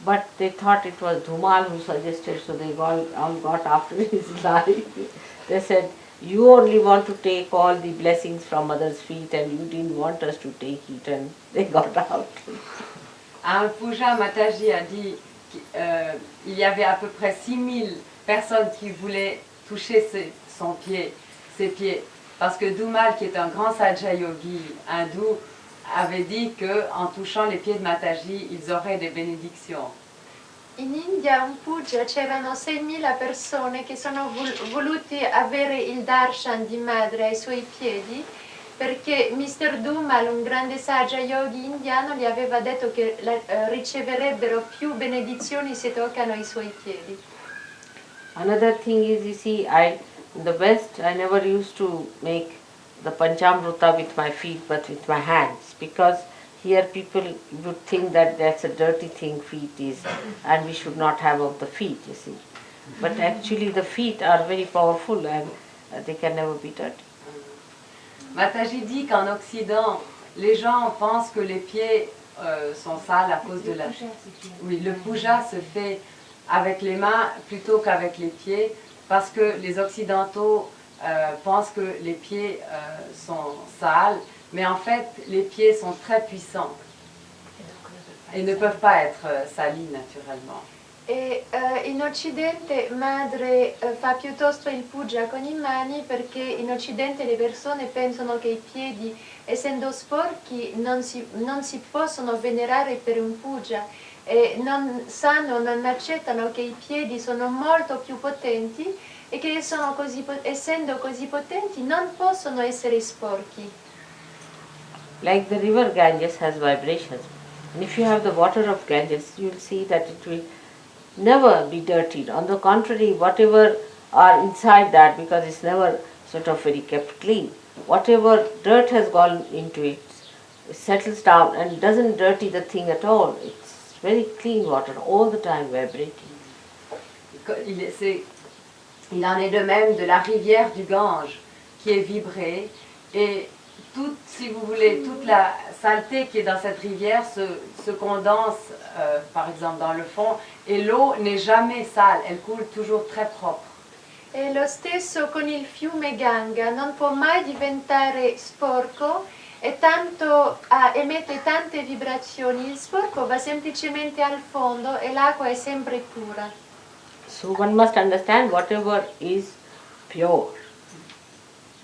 But they thought it was Dhumal who suggested, so they all got after his life. They said, you only want to take all the blessings from others' feet and you didn't want us to take it, and they got out. À un puja, Mataji a dit qu'il y avait à peu près 6000 personnes qui voulaient toucher ses pieds. Parce que Dhumal, qui est un grand Sahaja-yogi hindou, avait dit qu'en touchant les pieds de Mataji, ils auraient des bénédictions. In India un puja c'erano 6.000 persone che sono voluti avere il darshan di Madre ai suoi piedi perché Mr. Dhumal, un grande Sahaja Yogi indiano, gli aveva detto che riceverebbero più benedizioni se toccano i suoi piedi. Another thing is, you see, in the West, I never used to make the Panchamrita with my feet but with my hands, because Here people would think that that's a dirty thing, feet is, and we should not have of the feet, you see. But actually the feet are very powerful and they can never be dirty. Mataji dit qu'en Occident, les gens pensent que les pieds sont sales à cause de la... Oui, le puja se fait avec les mains plutôt qu'avec les pieds, parce que les Occidentaux pensent que les pieds sont sales, mais en fait, les pieds sont très puissants et ne peuvent pas être salis naturellement. E in Occidente madre fa piuttosto il puja con i mani, perché in Occidente le persone pensano che i piedi, essendo sporchi, non si possono venerare per un puja, e non sanno, non accettano che i piedi sono molto più potenti e che essendo così potenti non possono essere sporchi. Like the river Ganges has vibrations. And if you have the water of Ganges, you will see that it will never be dirtied. On the contrary, whatever are inside that, because it's never sort of very kept clean, whatever dirt has gone into it, it settles down and doesn't dirty the thing at all. It's very clean water, all the time vibrating. Il en est de même de la rivière du Gange qui est vibrée, et toute, si vous voulez, toute la saleté qui est dans cette rivière se condense par exemple dans le fond, et l'eau n'est jamais sale, elle coule toujours très propre. E lo stesso con il fiume Ganga, non può mai diventare sporco e tanto emette tante vibrazioni. Il sporco va semplicemente al fondo e l'acqua è sempre pura. So one must understand whatever is pure,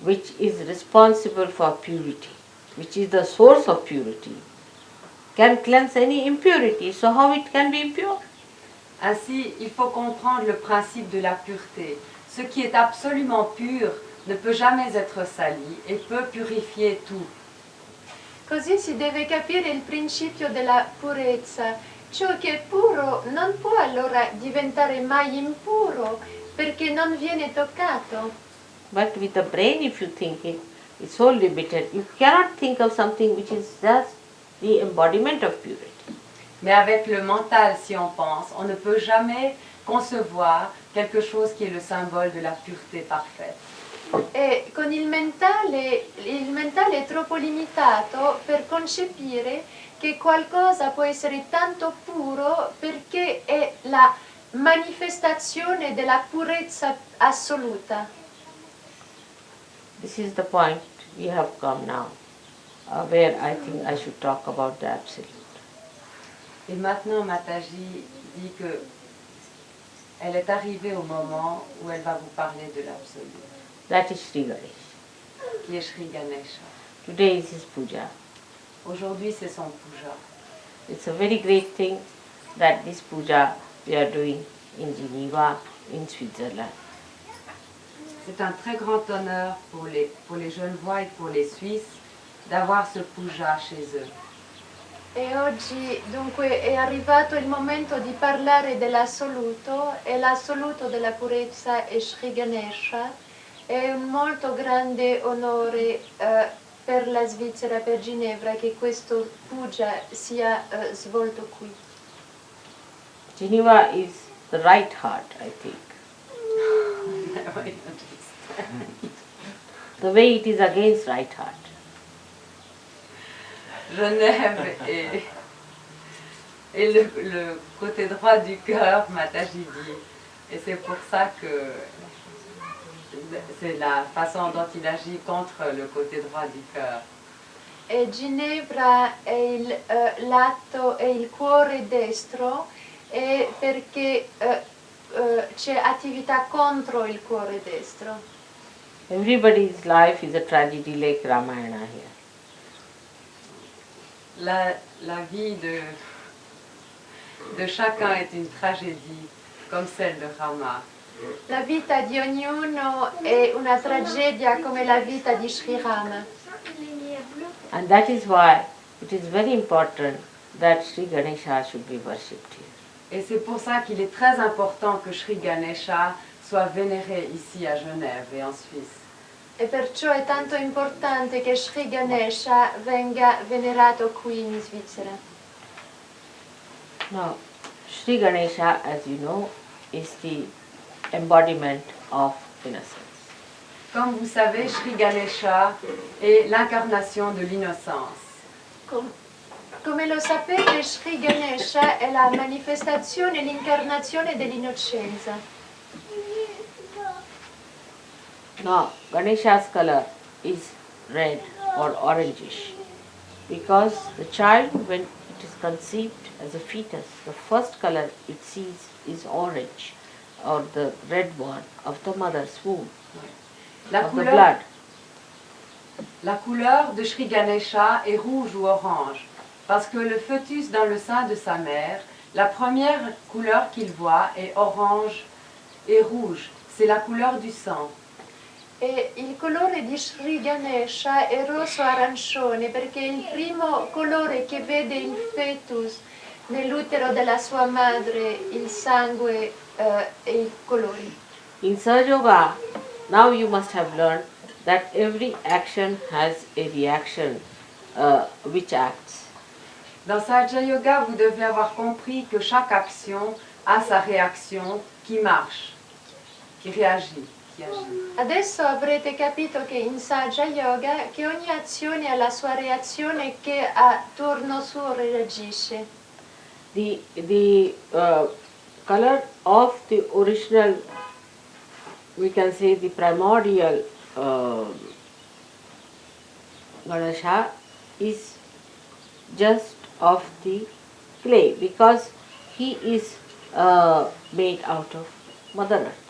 which is responsible for purity, which is the source of purity, can cleanse any impurity. So how it can be impure? Ainsi, il faut comprendre le principe de la pureté. Ce qui est absolument pur ne peut jamais être sali et peut purifier tout. Così si deve capire il principio della purezza. Ciò che è puro non può allora diventare mai impuro, perché non viene toccato. But with the brain, if you think it, it's so limited. You cannot think of something which is just the embodiment of purity. Mais avec le mental, si on pense, on ne peut jamais concevoir quelque chose qui est le symbole de la pureté parfaite. E con il mentale è troppo limitato per concepire che qualcosa può essere tanto puro, perché è la manifestazione della purezza assoluta. This is the point we have come now, where I think I should talk about the absolute. Et maintenant, Mataji dit que elle est arrivée au moment où elle va vous parler de l'absolu, That is Sri Ganesha. qui est Sri Ganesha. Today is his puja. Aujourd'hui, c'est son puja. It's a very great thing that this puja we are doing in Geneva, in Switzerland. C'est un très grand honneur pour les Genevois et pour les Suisses d'avoir ce puja chez eux. E oggi dunque è arrivato il momento di parlare dell'assoluto, e l'assoluto della purezza è Sri Ganesha. È un molto grande onore per la Svizzera, per Ginevra, che questo puja sia svolto qui. Geneva is the right heart, I think. The way it is against right heart. Genève est le côté droit du cœur, Mataji dit. Et c'est pour ça que c'est la façon dont il agit contre le côté droit du cœur. E Ginevra è il lato, è il cuore destro, e perché c'è attività contro il cuore destro. Everybody's life is a tragedy like Ramayana here. La vie de chacun est une tragédie, comme celle de Rama. La vita di ognuno è una tragedia come la vita di Sri Rama. And that is why it is very important that Sri Ganesha should be worshipped here. Et c'est pour ça qu'il est très important que Sri Ganesha soit vénéré ici à Genève et en Suisse. E perciò è tanto importante che Sri Ganesha venga venerato qui in Svizzera. Now, Sri Ganesha, as you know, is the embodiment of innocence. Comme vous savez, Sri Ganesha est l'incarnation de l'innocence. Come lo sapete, Sri Ganesha è la manifestazione, l'incarnazione dell'innocenza. Now, Ganesha's color is red or orangish because the child, when it is conceived as a fetus, the first color it sees is orange or the red one of the mother's womb, of the blood. La couleur de Sri Ganesha est rouge ou orange parce que le fœtus dans le sein de sa mère, la première couleur qu'il voit est orange et rouge. C'est la couleur du sang. E il colore di Sri Ganesha è rosso-arancione perché è il primo colore che vede il fetus nell'utero della sua madre, il sangue e i colori. In SahajaYoga, now you must have learned that every action has a reaction which acts. Dans SahajaYoga, vous devez avoir compris que chaque action a sa réaction qui marche, qui réagit. Adesso avrete capito che in SahajaYoga che ogni azione ha la sua reazione che a turno suo reagisce. The color of the original, we can say the primordial Ganesha is just of the clay because he is made out of Mother Earth.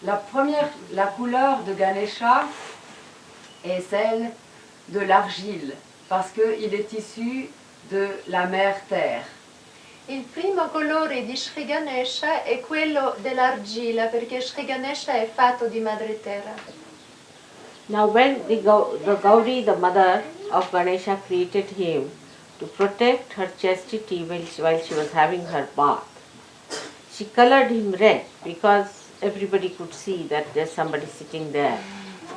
La couleur de Ganesha est celle de l'argile parce qu'il est issu de la mère terre. Il primo colore di Sri Ganesha è quello dell'argilla perché Sri Ganesha è fatto di madre terra. Now when the Gauri, the mother of Ganesha, created him to protect her chastity while she was having her bath, she colored him red because everybody could see that there's somebody sitting there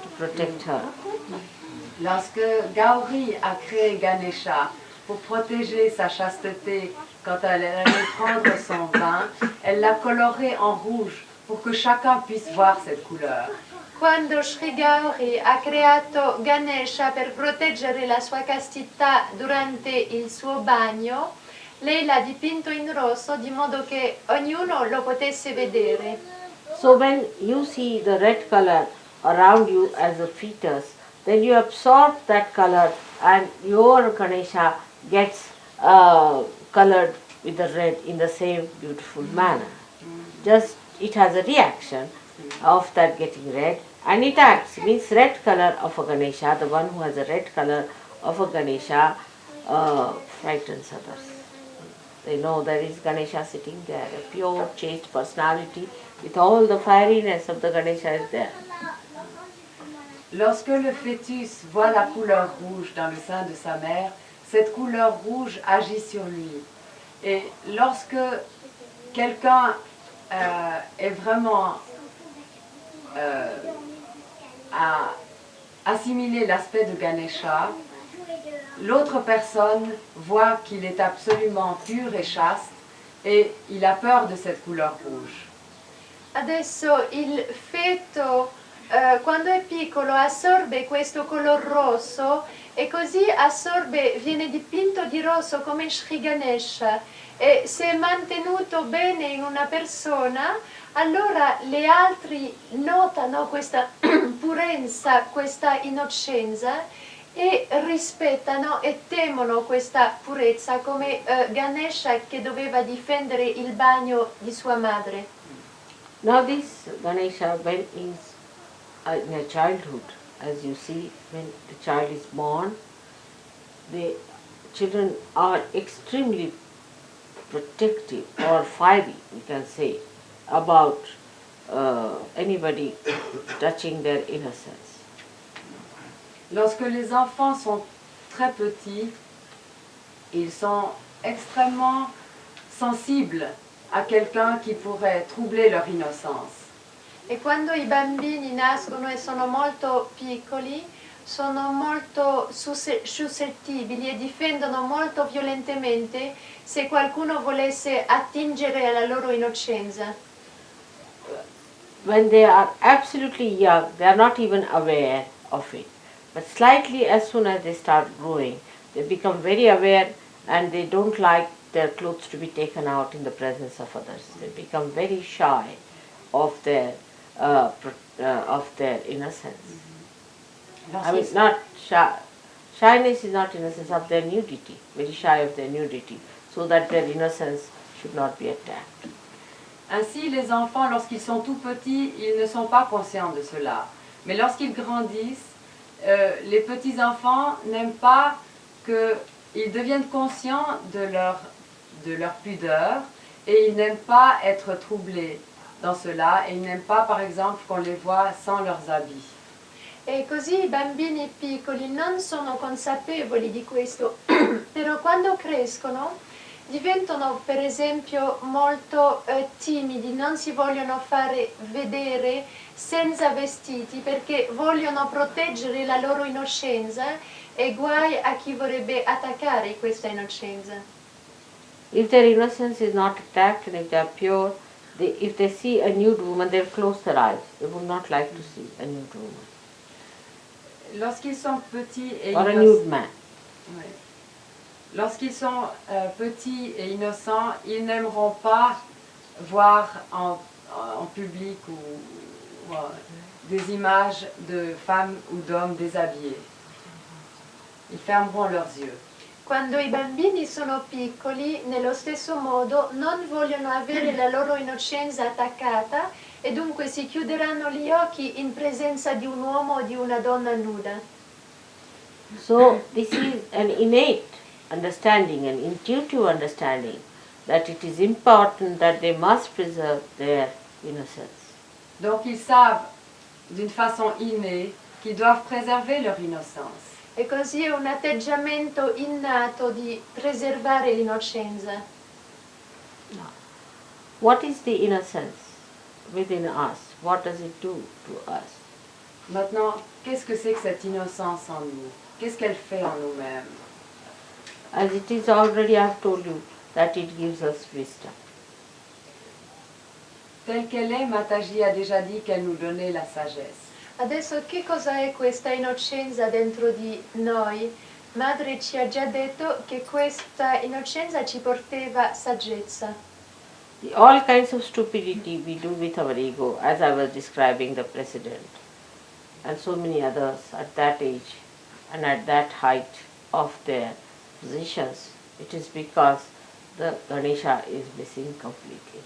to protect her. Lorsque Gauri a créé Ganesha pour protéger sa chasteté quand elle allait prendre son bain, elle l'a coloré en rouge pour que chacun puisse voir cette couleur. Quando Sri Gauri ha creato Ganesha per proteggere la sua castità durante il suo bagno, lei l'ha dipinto in rosso di modo che ognuno lo potesse vedere. So when you see the red color around you as a fetus, then you absorb that color and your Ganesha gets colored with the red in the same beautiful manner. Just it has a reaction of that getting red and it acts, means red color of a Ganesha, the one who has a red color of a Ganesha frightens others. They know there is Ganesha sitting there, a pure, chaste personality with all the fieriness of the Ganesha is there. Lorsque le fœtus voit la couleur rouge dans le sein de sa mère, cette couleur rouge agit sur lui. Et lorsque quelqu'un est vraiment à assimiler l'aspect de Ganesha, l'autre personne voit qu'il est absolument pur et chaste et il a peur de cette couleur rouge. Adesso il feto quando è piccolo assorbe questo color rosso e così assorbe, viene dipinto di rosso come Sri Ganesha e se è mantenuto bene in una persona allora le altri notano questa purezza, questa innocenza e rispettano e temono questa purezza come Ganesha che doveva difendere il bagno di sua madre. Now this Ganesha, when is in a childhood, as you see, when the child is born, the children are extremely protective or fiery, we can say, about anybody touching their innocence. Lorsque les enfants sont très petits, ils sont extrêmement sensibles à quelqu'un qui pourrait troubler leur innocence. E quando i bambini nascono e sono molto piccoli, sono molto suscettibili e difendono molto violentemente se qualcuno volesse attingere alla loro innocenza. When they are absolutely young, they are not even aware of it. But slightly as soon as they start growing, they become very aware and they don't like their clothes to be taken out in the presence of others. They become very shy of their innocence. I mean, not shy. Shyness is not innocence, of their nudity. Very shy of their nudity, so that their innocence should not be attacked. Ainsi, les enfants, lorsqu'ils sont tout petits, ils ne sont pas conscients de cela. Mais lorsqu'ils grandissent, les petits-enfants n'aiment pas qu'ils deviennent conscients de leur pudeur et ils n'aiment pas être troublés dans cela et ils n'aiment pas, par exemple, qu'on les voit sans leurs habits. E così i bambini piccoli non sono consapevoli di questo, però quando crescono diventano per esempio molto timidi, non si vogliono fare vedere senza vestiti perché vogliono proteggere la loro innocenza e guai a chi vorrebbe attaccare questa innocenza. If their innocence is not attacked and if they are pure, if they see a nude woman, they'll close their eyes. They would not like to see a nude woman. Lorsqu'ils sont petits et Or a nude man. Oui. Lorsqu'ils sont petits et innocents, ils n'aimeront pas voir en public ou des images de femmes ou d'hommes déshabillés. Ils fermeront leurs yeux. Quando i bambini sono piccoli, nello stesso modo, non vogliono avere la loro innocenza attaccata e dunque si chiuderanno gli occhi in presenza di un uomo o di una donna nuda. So this is an innate understanding, an intuitive understanding that it is important that they must preserve their innocence. Donc ils savent d'une façon innée qu'ils doivent préserver leur innocence. E così è un atteggiamento innato di preservare l'innocenza. What is the innocence within us? What does it do to us? Maintenant, qu'est-ce que c'est que cette innocence en nous? Qu'est-ce qu'elle fait en nous-mêmes? As it is already, I have told you that it gives us wisdom. Telle qu'elle est, Mataji a déjà dit qu'elle nous donnait la sagesse. Adesso che cosa è questa innocenza dentro di noi? Madre ci ha già detto che questa innocenza ci portava saggezza. All kinds of stupidity we do with our ego, as I was describing the president, and so many others at that age and at that height of their positions. It is because the Ganesha is missing completely.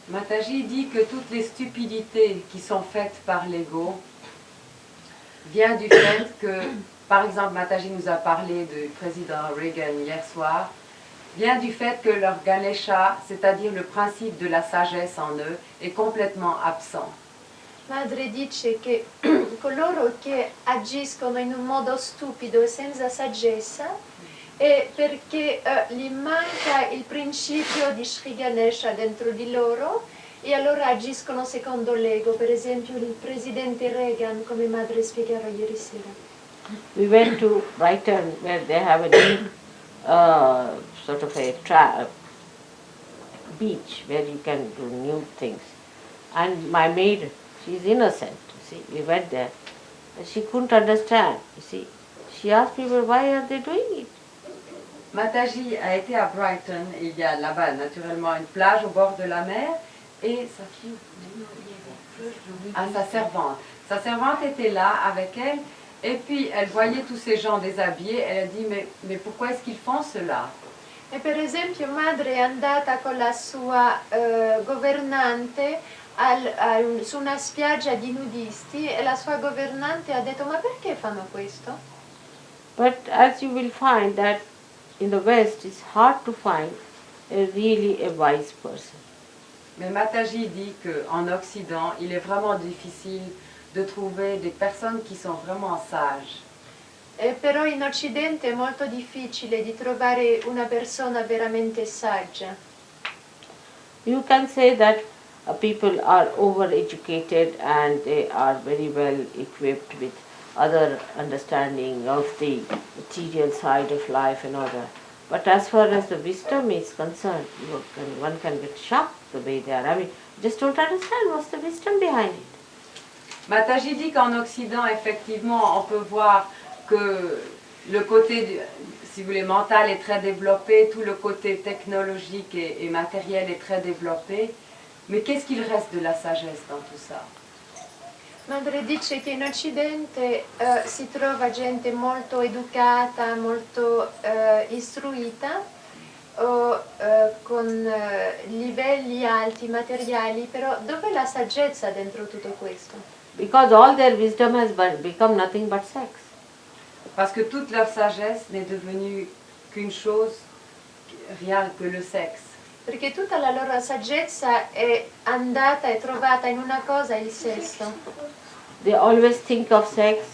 Mataji dit que toutes les stupidités qui sont faites par l'ego viennent du fait que, par exemple, Mataji nous a parlé du président Reagan hier soir, vient du fait que leur Ganesha, c'est-à-dire le principe de la sagesse en eux, est complètement absent. Madre dice che coloro che agiscono in un modo stupido e senza saggezza è perché gli manca il principio di Sri Ganesha dentro di loro e allora agiscono secondo l'ego, per esempio il presidente Reagan, come Madre spiegava ieri sera. We went to Brighton where they have a new sort of a beach where you can do new things. And my maid, she is innocent, you see. We went there. And she couldn't understand, you see. She asked people, why are they doing it? Mataji a été à Brighton et il y a là-bas naturellement une plage au bord de la mer et sa fille, sa servante. Sa servante était là avec elle et puis elle voyait tous ces gens déshabillés. Elle a dit mais pourquoi est-ce qu'ils font cela? E per esempio madre è andata con la sua governante su una spiaggia di nudisti e la sua governante ha detto ma perché fanno questo? But as you will find that in the West it's hard to find really a wise person. Mais Mataji dit qu'en Occident, il est vraiment difficile de trouver des personnes qui sont vraiment sages. Però in Occidente è molto difficile di trovare una persona veramente saggia. You can say that people are over-educated and they are very well equipped with other understanding of the material side of life and all that. But as far as the wisdom is concerned, one can get shocked the way they are. I mean, just don't understand what's the wisdom behind it. Mataji dit qu'en Occident, effectivement, on peut voir que le côté, si vous voulez, mental est très développé, tout le côté technologique et matériel est très développé. Mais qu'est-ce qu'il reste de la sagesse dans tout ça? Madre dice che in Occidente si trova gente molto educata, molto istruita, con livelli alti materiali, però dov'è la saggezza dentro tutto questo? Because all their wisdom has become nothing but sex. Parce que toute leur sagesse n'est devenue qu'une chose, rien que le sexe. Perché tutta la loro saggezza è andata e trovata in una cosa, il sesso. They always think of sex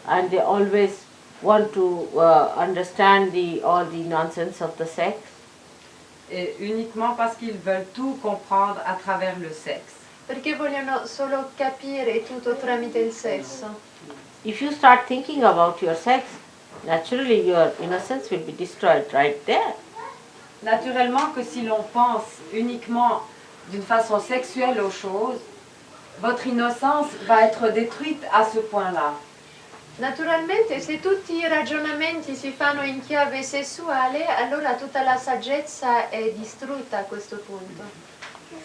and they always want to understand all the nonsense of the sex. Et uniquement parce qu'ils veulent tout comprendre à travers le sexe. Perché vogliono solo capire tutto tramite il sesso. If you start thinking about your sex, naturally your innocence will be destroyed right there. Naturellement que si l'on pense uniquement d'une façon sexuelle aux choses, votre innocence va être détruite à ce point-là. Naturalmente, se tutti i ragionamenti si fanno in chiave sessuale, allora tutta la saggezza è distrutta a questo punto.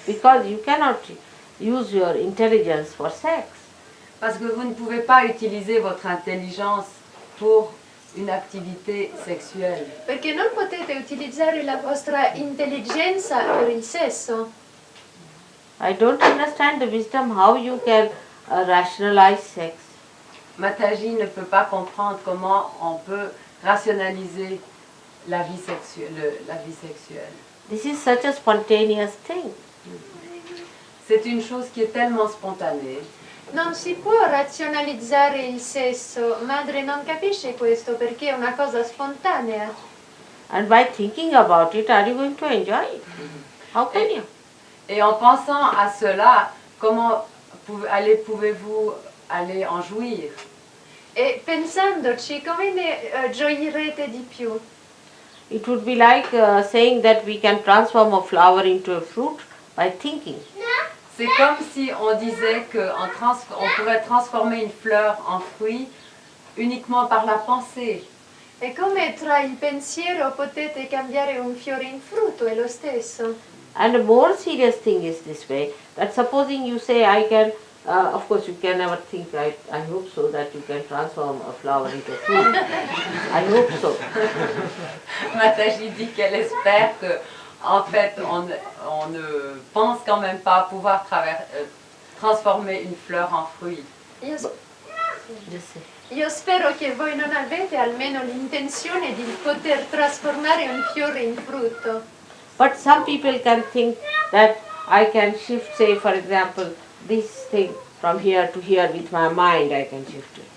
Because you cannot use your intelligence for sex. Parce que vous ne pouvez pas utiliser votre intelligence pour une activité sexuelle. Perché non potete utilizzare la vostra intelligenza per il sesso. I don't understand the wisdom how you can rationalize sex. Mataji ne peut pas comprendre comment on peut rationaliser la vie sexuelle. This is such a spontaneous thing. C'est une chose qui est tellement spontanée. Non si può razionalizzare il sesso, madre non capisce questo perché è una cosa spontanea. And by thinking about it, are you going to enjoy it? How can you? Et en pensant à cela, comment pouvez-vous aller en jouir? E pensandoci, come ne gioirete di più? It would be like saying that we can transform a flower into a fruit by thinking. C'est comme si on disait qu'on pourrait transformer une fleur en fruit uniquement par la pensée. È come tra il pensiero potete cambiare un fiore in frutto, è lo stesso. And a more serious thing is this way, that supposing you say I can, of course you can never think, I hope so, that you can transform a flower into a fruit. I hope so. Mataji dit qu'elle espère que, en fait, on ne pense quand même pas pouvoir transformer une fleur en fruit. Io spero che voi non avete almeno l'intenzione di poter trasformare un fiore in frutto. But some people can think that I can shift, say for example, this thing from here to here with my mind, I can shift it.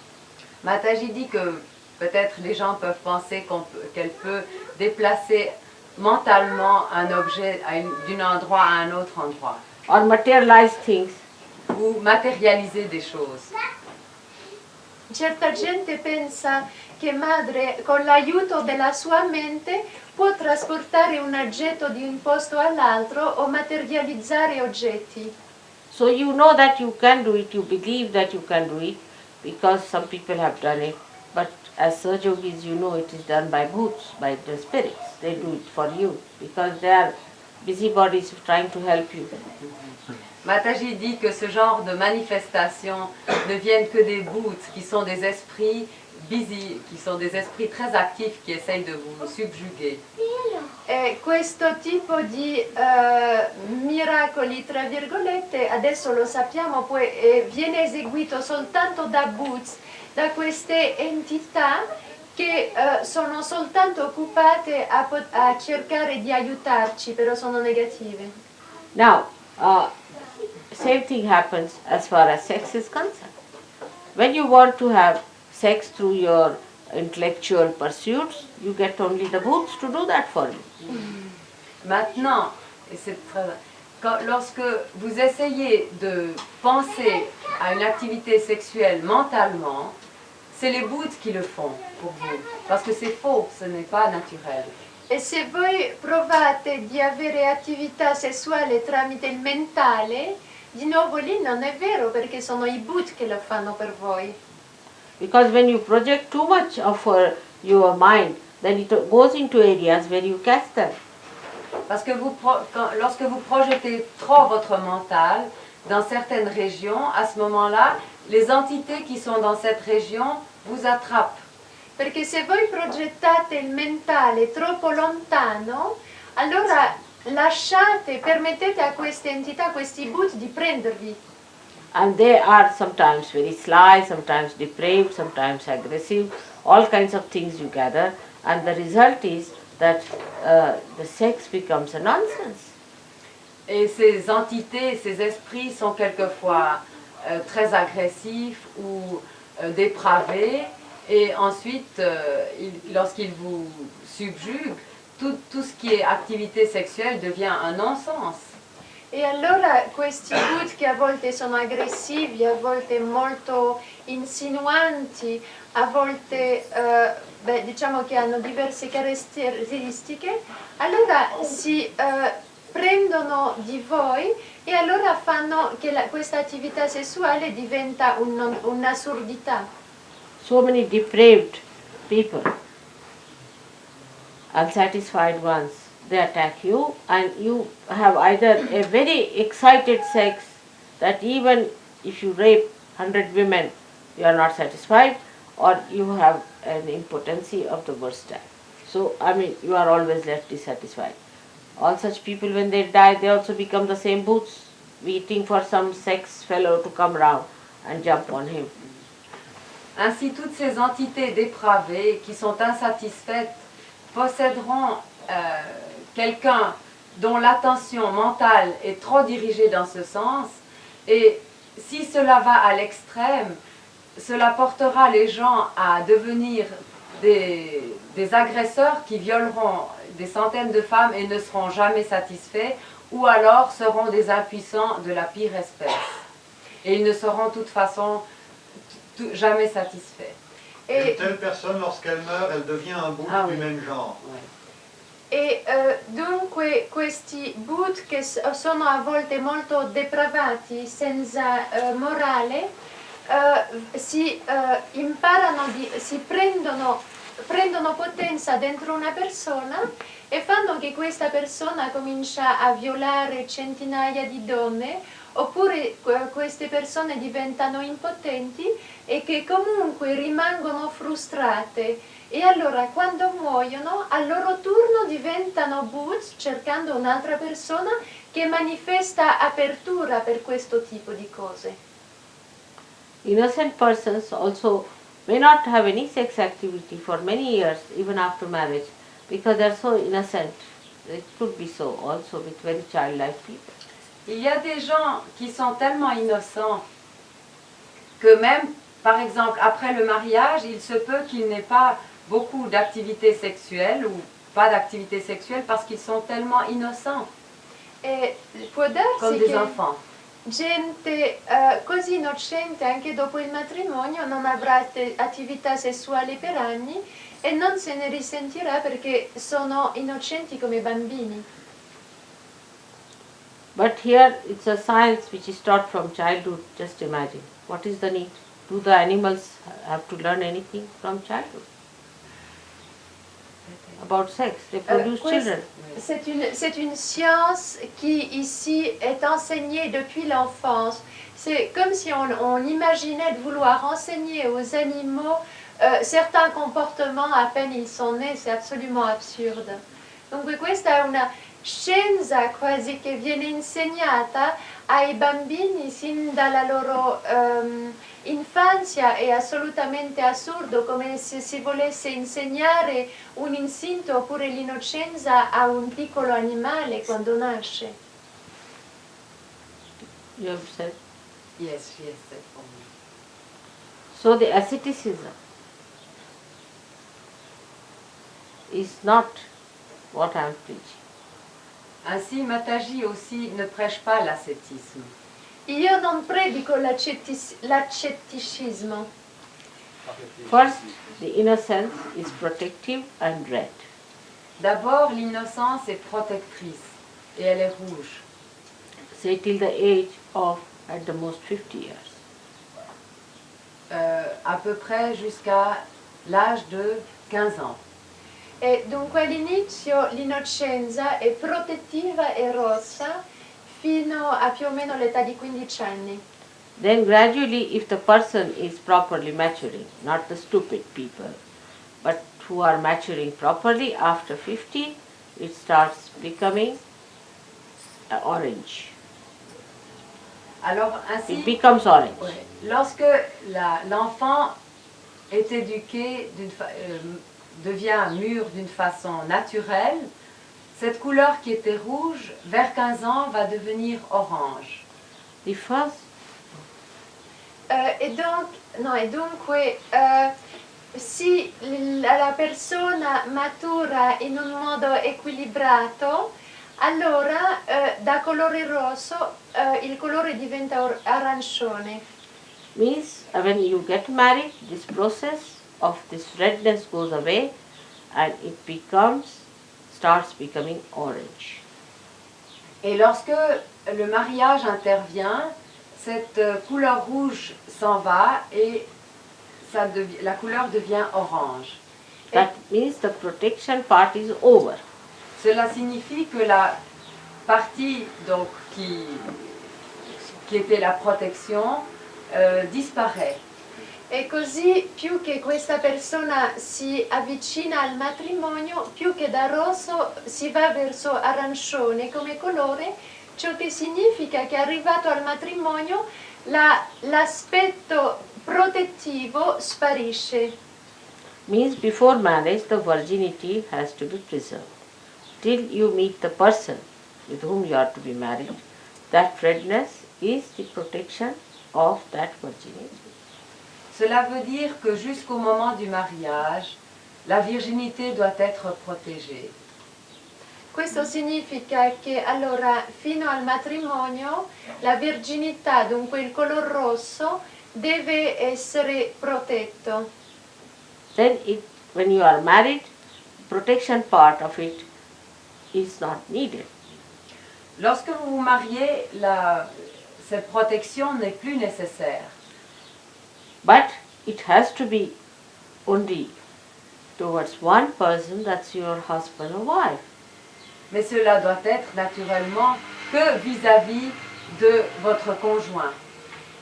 Mataji dit que peut-être les gens peuvent penser qu'elle peut déplacer mentalement un objet d'un endroit à un autre endroit. Or materialize things. Ou matérialiser des choses. Certa gente pensa che madre, con l'aiuto della sua mente, può trasportare un oggetto di un posto all'altro o materializzare oggetti. So you know that you can do it, you believe that you can do it, because some people have done it. But as SahajaYogis, you know it is done by bhoots, by the spirits. They do it for you, because they are busybodies trying to help you. Mataji dit que ce genre de manifestations ne viennent que des bhoots, qui sont des esprits busy, qui sont des esprits très actifs qui essayent de vous subjuguer. E questo tipo di miracoli, tra virgolette, adesso lo sappiamo, viene eseguito soltanto da bhoots, da queste entità che sono soltanto occupate a cercare di aiutarci, però sono negative. Now, same thing happens as far as sex is concerned. When you want to have sex through your intellectual pursuits, you get only the bhoots to do that for you. Maintenant, et c'est très, lorsque vous essayez de penser à une activité sexuelle mentalement, c'est les bouddhes qui le font pour vous, parce que c'est faux, ce n'est pas naturel. E se voi provate di avere attività sessuale tramite il mentale, di nuovo lì non è vero perché sono i Buddha che lo fanno per voi. Because when you project too much of your mind, then it goes into areas where you catch them. Parce que lorsque vous projetez trop votre mental dans certaines régions, à ce moment-là, les entités qui sont dans cette région vous attrapent. Perché se voi progettate il mentale troppo lontano, allora permettete a queste entità, a questi Buddha di prendervi. And they are sometimes very sly, sometimes depraved, sometimes aggressive, all kinds of things you gather, and the result is that the sex becomes a nonsense. Et ces entités, ces esprits sont quelquefois très agressifs ou dépravés, et ensuite, lorsqu'ils vous subjuguent, tout ce qui est activité sexuelle devient un non-sens. E allora questi Buddha che a volte sono aggressivi, a volte molto insinuanti, a volte diciamo che hanno diverse caratteristiche, allora si prendono di voi e allora fanno che questa attività sessuale diventa un'assurdità. So many depraved people, unsatisfied ones, they attack you, and you have either a very excited sex that even if you rape 100 women, you are not satisfied, or you have an impotency of the worst type. So, you are always left dissatisfied. All such people, when they die, they also become the same boots, waiting for some sex fellow to come round and jump on him. Ainsi, toutes ces entités dépravées qui sont insatisfaites posséderont quelqu'un dont l'attention mentale est trop dirigée dans ce sens, et si cela va à l'extrême, cela portera les gens à devenir des agresseurs qui violeront des centaines de femmes et ne seront jamais satisfaits, ou alors seront des impuissants de la pire espèce. Et ils ne seront de toute façon jamais satisfaits. Et une telle personne, lorsqu'elle meurt, elle devient un Bouddha du même genre. E dunque questi Buddha che sono a volte molto depravati, senza morale, si prendono potenza dentro una persona e fanno che questa persona comincia a violare centinaia di donne, oppure queste persone diventano impotenti e che comunque rimangono frustrate, e allora quando muoiono a loro turno diventano Buddha cercando un'altra persona che manifesta apertura per questo tipo di cose. Innocent persons also may not have any sex activity for many years, even after marriage, because they are so innocent. It could be so also with very childlike people. Il y a des gens qui sont tellement innocents que même, par exemple, après le mariage, il se peut qu'il n'ait pas beaucoup d'activité sexuelle ou pas d'activité sexuelle parce qu'ils sont tellement innocents, comme des enfants. Gente così innocente anche dopo il matrimonio non avrà attività sessuali per anni e non se ne risentirà perché sono innocenti come bambini. But here it's a science which is taught from childhood. Just imagine. What is the need? Do the animals have to learn anything from childhood? About sex. They produce children. C'est une science qui ici est enseignée depuis l'enfance. C'est comme si on imaginait de vouloir enseigner aux animaux certains comportements à peine ils sont nés. C'est absolument absurde. Donc questa è una scienza quasi che viene insegnata ai bambini sin dalla loro infanzia. È assolutamente assurdo, come se si volesse insegnare un istinto oppure l'innocenza a un piccolo animale quando nasce. You have said. Yes, she has said for me. So the asceticism is not what I am preaching. Ainsi, Mataji aussi ne prêche pas l'ascétisme. Io non predico l'accetticismo. First, the innocence is protective and red. D'abord, l'innocence est protectrice et elle est rouge. Say till the age of at the most 50 years. À peu près jusqu'à l'âge de 15 ans. E dunque all'inizio l'innocenza è protettiva e rossa fino a più o meno l'età di 15 anni. Then gradually, if the person is properly maturing, not the stupid people, but who are maturing properly after 50, it starts becoming orange. Alors ainsi, It becomes orange. lorsque l'enfant est éduqué, devient mûr d'une façon naturelle, cette couleur qui était rouge, vers 15 ans, va devenir orange. The first, E dunque se la persona matura in un modo equilibrato, allora da colore rosso il colore diventa arancione. means when you get married, this process of this redness goes away and it starts becoming orange. Et lorsque le mariage intervient, cette couleur rouge s'en va et la couleur devient orange. That means the protection part is over. Cela signifie que la partie donc, qui était la protection disparaît. E così più che questa persona si avvicina al matrimonio, più che da rosso si va verso arancione come colore, ciò che significa che arrivato al matrimonio l'aspetto protettivo sparisce. Means before marriage the virginity has to be preserved. Till you meet the person with whom you are to be married, that redness is the protection of that virginity. Cela veut dire que jusqu'au moment du mariage, la virginité doit être protégée. Questo significa che allora fino al matrimonio la virginità, dunque il color rosso, deve essere protetto. Then when you are married, protection part of it is not needed. Lorsque vous vous mariez, cette protection n'est plus nécessaire. But it has to be only towards one person, that's your husband or wife. Mais cela doit être naturellement que vis-à-vis de votre conjoint.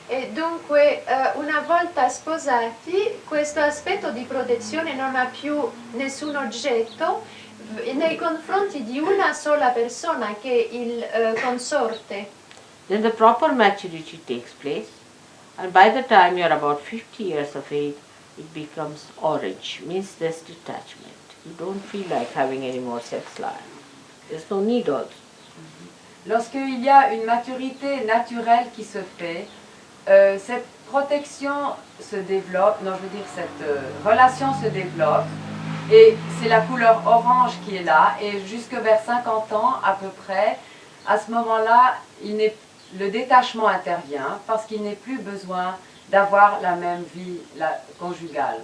E dunque una volta sposati questo aspetto di protezione non ha più nessun oggetto nei confronti di una sola persona che è il consorte. Then the proper maturity takes place, and by the time you are about 50 years of age, it becomes orange, means there's detachment. You don't feel like having any more sex life. There's no need also. Lorsqu'il y a une maturité naturelle qui se fait, cette protection se développe, cette relation se développe, et c'est la couleur orange qui est là, et jusque vers 50 ans à peu près, à ce moment-là, le détachement intervient parce qu'il n'est plus besoin d'avoir la même vie conjugale.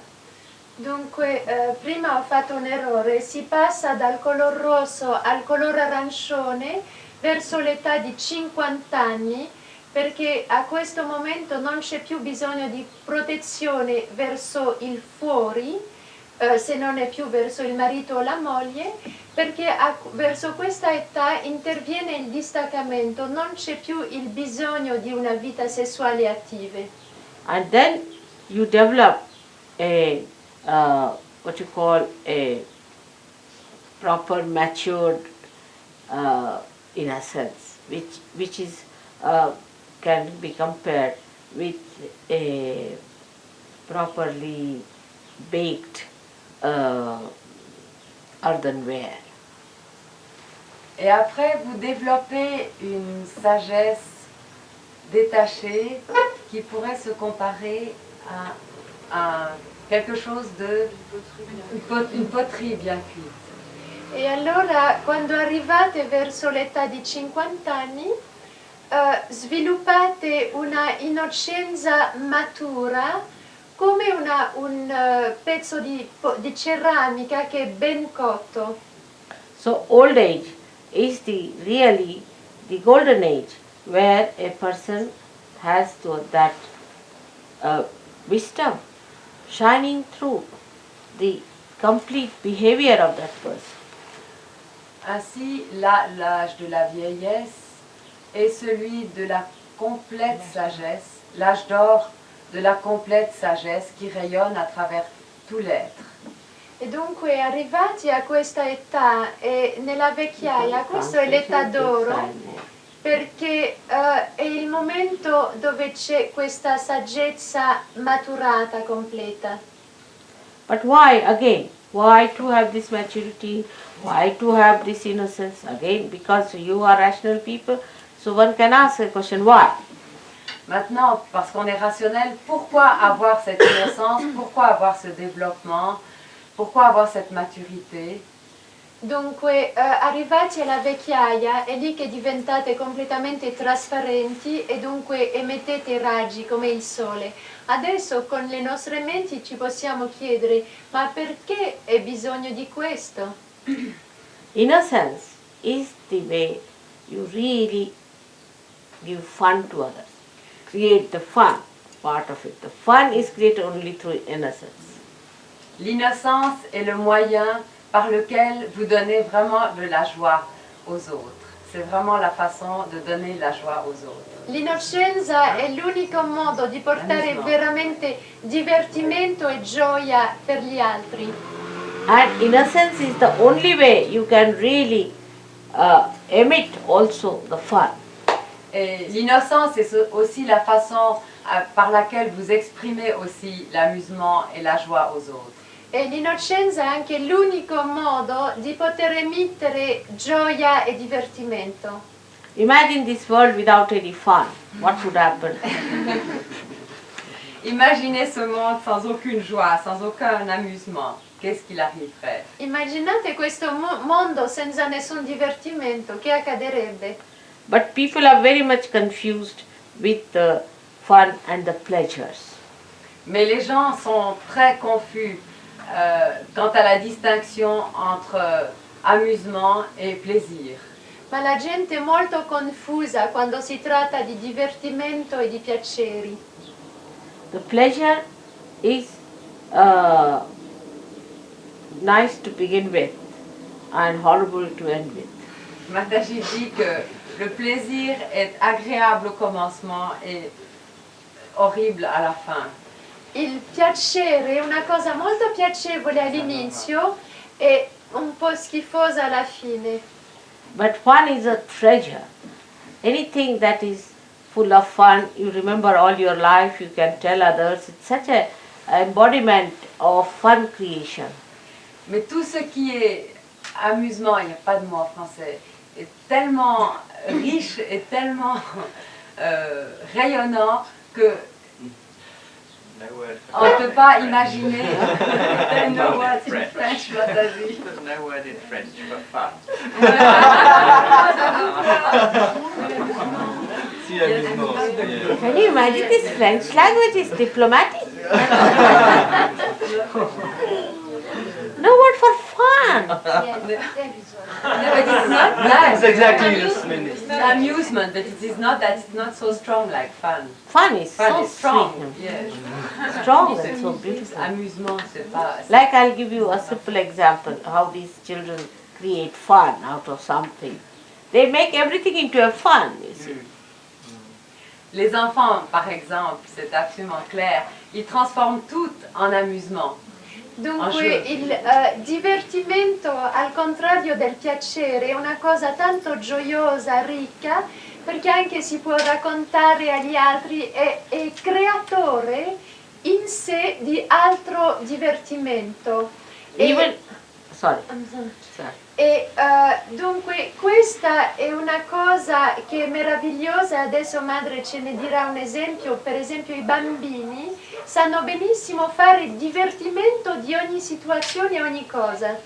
Dunque, prima ho fatto un errore, si passa dal color rosso al color arancione verso l'età di 50 anni, perché a questo momento non c'è più bisogno di protezione verso il fuori, se non è più verso il marito o la moglie, perché verso questa età interviene il distaccamento, non c'è più il bisogno di una vita sessuale attiva. And then you develop what you call a proper matured innocence, which is can be compared with a properly baked earthenware. Et après, vous développez une sagesse détachée qui pourrait se comparer à quelque chose une poterie bien cuite. E allora quando arrivate verso l'età di 50 anni sviluppate una innocenza matura come un pezzo di ceramica che è ben cotto. So old age is really the golden age where a person has that wisdom shining through the complete behavior of that person. Ainsi, l'âge de la vieillesse est celui de la complète sagesse, l'âge d'or de la complète sagesse qui rayonne à travers tout l'être. E dunque arrivati a questa età e nella vecchiaia, questa è l'età d'oro perché è il momento dove c'è questa saggezza maturata, completa. But why again? Why to have this maturity? Why to have this innocence? Again, because you are rational people, so one can ask the question, why? Maintenant, parce qu'on est rationnel, pourquoi avoir cette innocence? Pourquoi avoir ce développement? Pourquoi avoir cette maturité? Dunque, arrivati alla vecchiaia, è lì che diventate completamente trasparenti e dunque emettete raggi come il sole. Adesso con le nostre menti ci possiamo chiedere, ma perché è bisogno di questo? Innocence is the way you really give fun to others. Create the fun part of it. The fun is created only through innocence. L'innocence est le moyen par lequel vous donnez vraiment de la joie aux autres. C'est vraiment la façon de donner la joie aux autres. L'innocenza è l'unico modo di portare veramente divertimento e gioia per gli altri. And innocence is the only way you can really emit also the fun. Et l'innocence est aussi la façon par laquelle vous exprimez aussi l'amusement et la joie aux autres. E l'innocenza è anche l'unico modo di poter emettere gioia e divertimento. Imagine this world without any fun. What would happen? Imaginez ce monde sans aucune joie, sans aucun amusement. Qu'est-ce qu'il arriverait? Immaginate questo mondo senza nessun divertimento, che accadrebbe? But people are very much confused with the fun and the pleasures. Mais les gens sont très confus quant à la distinction entre amusement et plaisir. Ma la gente è molto confusa quando si tratta di divertimento e di piaceri. The pleasure is nice to begin with and horrible to end with. Magda dit que le plaisir est agréable au commencement et horrible à la fin. Il piacere è una cosa molto piacevole all'inizio e un po' schifosa alla fine. But fun is a treasure. Anything that is full of fun, you remember all your life, you can tell others. It's such an embodiment of fun creation. Mais tout ce qui est amusement, il n'y a pas de mot en français, est tellement riche et tellement rayonnant que on ne peut pas imaginer. No word in French, Mathys. There's no word in French for fun. Si amusement. Can you imagine this French language is diplomatic? No word for fun. No, but it's not that. It's exactly the meaning. Amusement, but it is not that. It's not so strong like fun. Fun is Fun so is strong. sweet, Yes. strong and so beautiful. Amusement, c'est pas. Like I'll give you a simple example how these children create fun out of something. They make everything into a fun, you see. Les enfants, par exemple, c'est absolument clair, ils transforment tout en amusement. Dunque il divertimento, al contrario del piacere, è una cosa tanto gioiosa, ricca, perché anche si può raccontare agli altri, è creatore in sé di altro divertimento. Even, sorry. E dunque questa è una cosa che è meravigliosa, adesso madre ce ne dirà un esempio, per esempio i bambini sanno benissimo fare divertimento di ogni situazione e ogni cosa.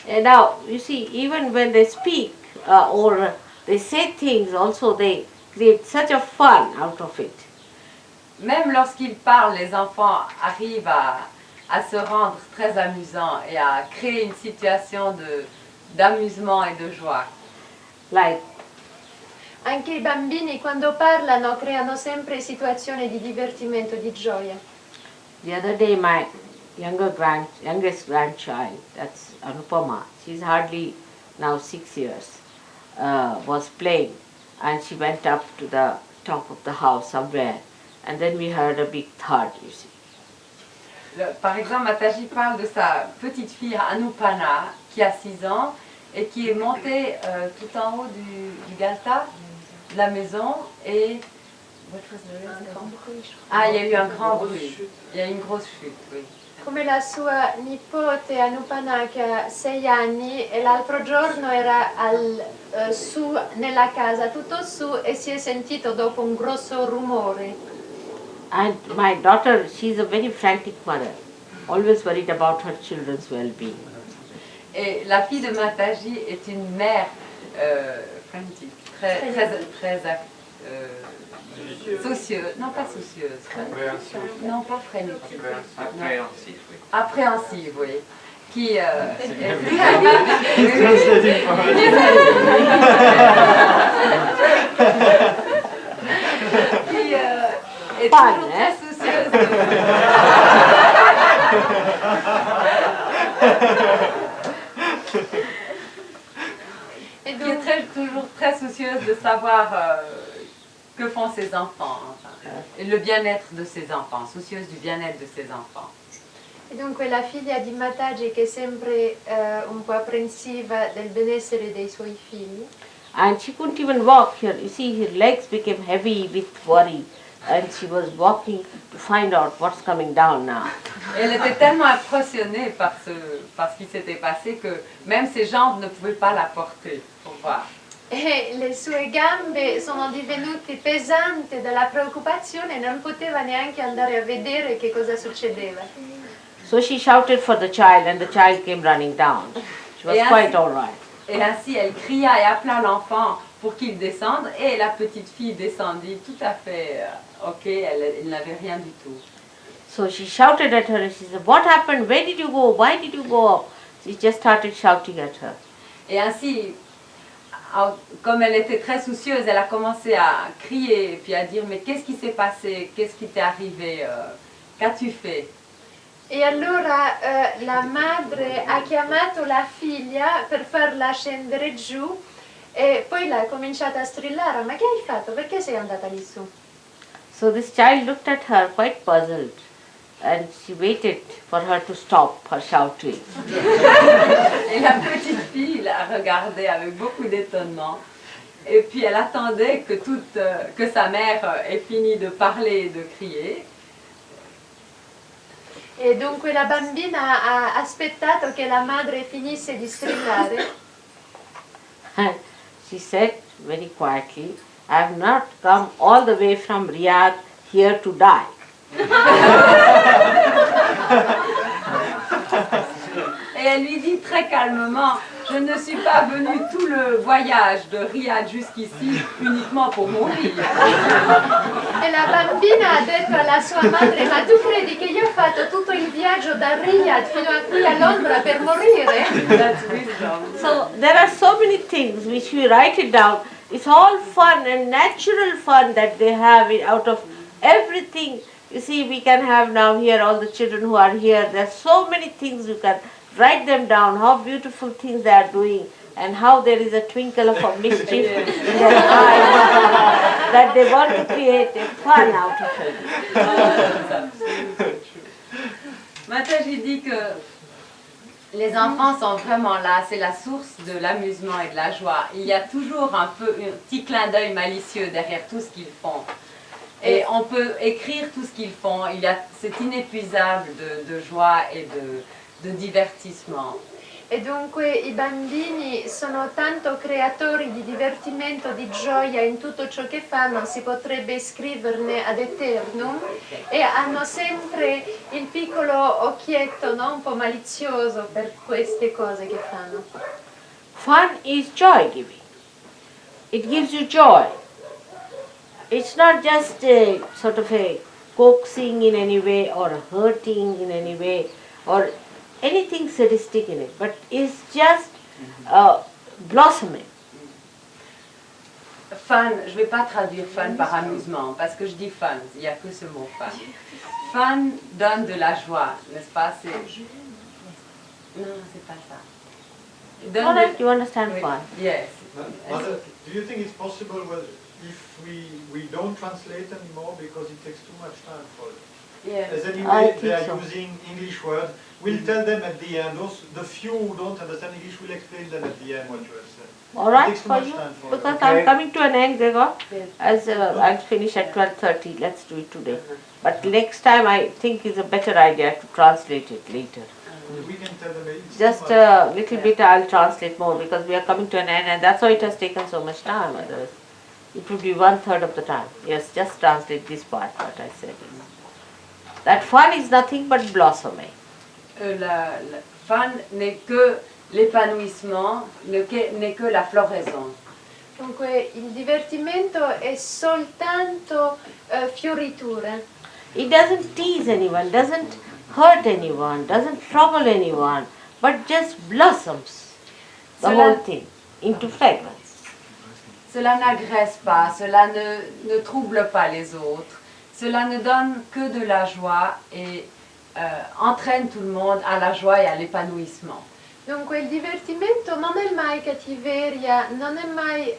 And now, you see, even when they speak or they say things, also they create such a fun out of it. Même lorsqu'ils parlent, les enfants arrivent à se rendre très amusants et à créer une situation d'amusement et de joie. Like, Anche i bambini quando parlano creano sempre situazioni di divertimento, di gioia. the other day, my youngest grandchild, that's Anupama, she's hardly now 6 years, was playing, and she went up to the top of the house somewhere, and then we heard a big thud, you see. Par exemple, Mataji parle de sa petite fille Anupana qui a 6 ans et qui est montée tout en haut du Galta, de la maison, et... Ah, il y a eu un grand bruit. Il y a eu une grosse chute, oui. Come la sua nipote Anupana che ha 6 anni e l'altro giorno era su nella casa, tutto su, e si è sentito dopo un grosso rumore. And my daughter, she's a very frantic mother, always worried about her children's well-being. Et la fille de Mataji est une mère frantique, très soucieuse, non pas soucieuse, non pas frénétique, Appréhensif, oui. appréhensive, oui, qui est toujours très soucieuse. Et Qui est donc, toujours très soucieuse de savoir que font ses enfants, enfin, et le bien-être de ses enfants, soucieuse du bien-être de ses enfants. e dunque la figlia di Mataji che è sempre un po' apprensiva del benessere dei suoi figli. And she couldn't even walk here. You see, her legs became heavy with worry, and she was walking to find out what's coming down now. Elle était tellement impressionnée par ce qui s'était passé que même ses jambes ne pouvaient pas la porter pour voir. E le sue gambe sono divenute pesanti dalla preoccupazione e non poteva neanche andare a vedere che cosa succedeva. So she shouted for the child, and the child came running down. She was quite all right. Et ainsi, elle cria et appela l'enfant pour qu'il descende, et la petite fille descendit tout à fait ok, elle n'avait rien du tout. So she shouted at her, and she said, "What happened? Where did you go? Why did you go up?" She just started shouting at her. Et ainsi, comme elle était très soucieuse, elle a commencé à crier, et puis à dire, mais qu'est-ce qui s'est passé? Qu'est-ce qui t'est arrivé? Qu'as-tu fait? E allora la madre ha chiamato la figlia per farla scendere giù e poi l'ha cominciata a strillare: ma che hai fatto? Perché sei andata lì su? So this child looked at her quite puzzled, and she waited for her to stop her shouting. Et la petite fille la regardait avec beaucoup d'étonnement. Et puis elle attendait que sa mère ait fini de parler et de crier. E dunque la bambina ha aspettato che la madre finisse di strillare And she said very quietly, "I have not come all the way from Riyadh here to die." Et elle lui dit très calmement, je ne suis pas venue tout le voyage de Riyad jusqu'ici uniquement pour mourir. e la bambina ha detto alla sua madre: ma tu credi che io ho fatto tutto il viaggio da Riyadh fino a qui a Londra per morire? That's wisdom. So there are so many things which we write it down. It's all fun and natural fun that they have out of everything. You see, we can have now here all the children who are here. There are so many things you can write them down, how beautiful things they are doing, and how there is a twinkle of a mischief in their eyes, that they want to create a fun out of it. Mathys dit que les enfants sont vraiment là, c'est la source de l'amusement et de la joie. Il y a toujours un petit clin d'œil malicieux derrière tout ce qu'ils font. Et on peut écrire tout ce qu'ils font, c'est inépuisable de joie et de divertissement. E dunque i bambini sono tanto creatori di divertimento, di gioia in tutto ciò che fanno, si potrebbe scriverne ad eternum, e hanno sempre il piccolo occhietto, no? Un po' malizioso per queste cose che fanno. Fun is joy giving. It gives you joy. It's not just a sort of a coaxing in any way or hurting in any way or anything sadistic in it, but it's just blossoming. Fun, je ne vais pas traduire fun par amusement, parce que je dis fun, il n'y a que ce mot fun. Fun donne de la joie, n'est-ce pas? Non, c'est pas ça. Donne All right, de- you understand Oui. fun. Yes. Mother, do you think it's possible if we don't translate anymore because it takes too much time for it? Yes. As I anyway, think they are so. using English words. We'll tell them at the end. The few who don't understand English, will explain them at the end what you have said. All It right takes too for much you? time for Because them. I'm coming to an end, Gregor. Yes. As I'll finish at 12:30. Let's do it today. But next time I think is a better idea to translate it later. We can tell them it's Just too much. a little bit I'll translate more because we are coming to an end and that's why it has taken so much time. Otherwise, it would be 1/3 of the time. Yes, just translate this part what I said. That fun is nothing but blossoming. La fun n'est que l'épanouissement, n'est que la floraison. Dunque il divertimento è soltanto fioritura. It doesn't tease anyone, doesn't hurt anyone, doesn't trouble anyone, but just blossoms the Cela- whole thing into fragrance. Cela n'agresse pas, cela ne trouble pas les autres, cela ne donne que de la joie et entraîne tout le monde à la joie et à l'épanouissement. Dunque il divertimento non è mai cattiveria, non è mai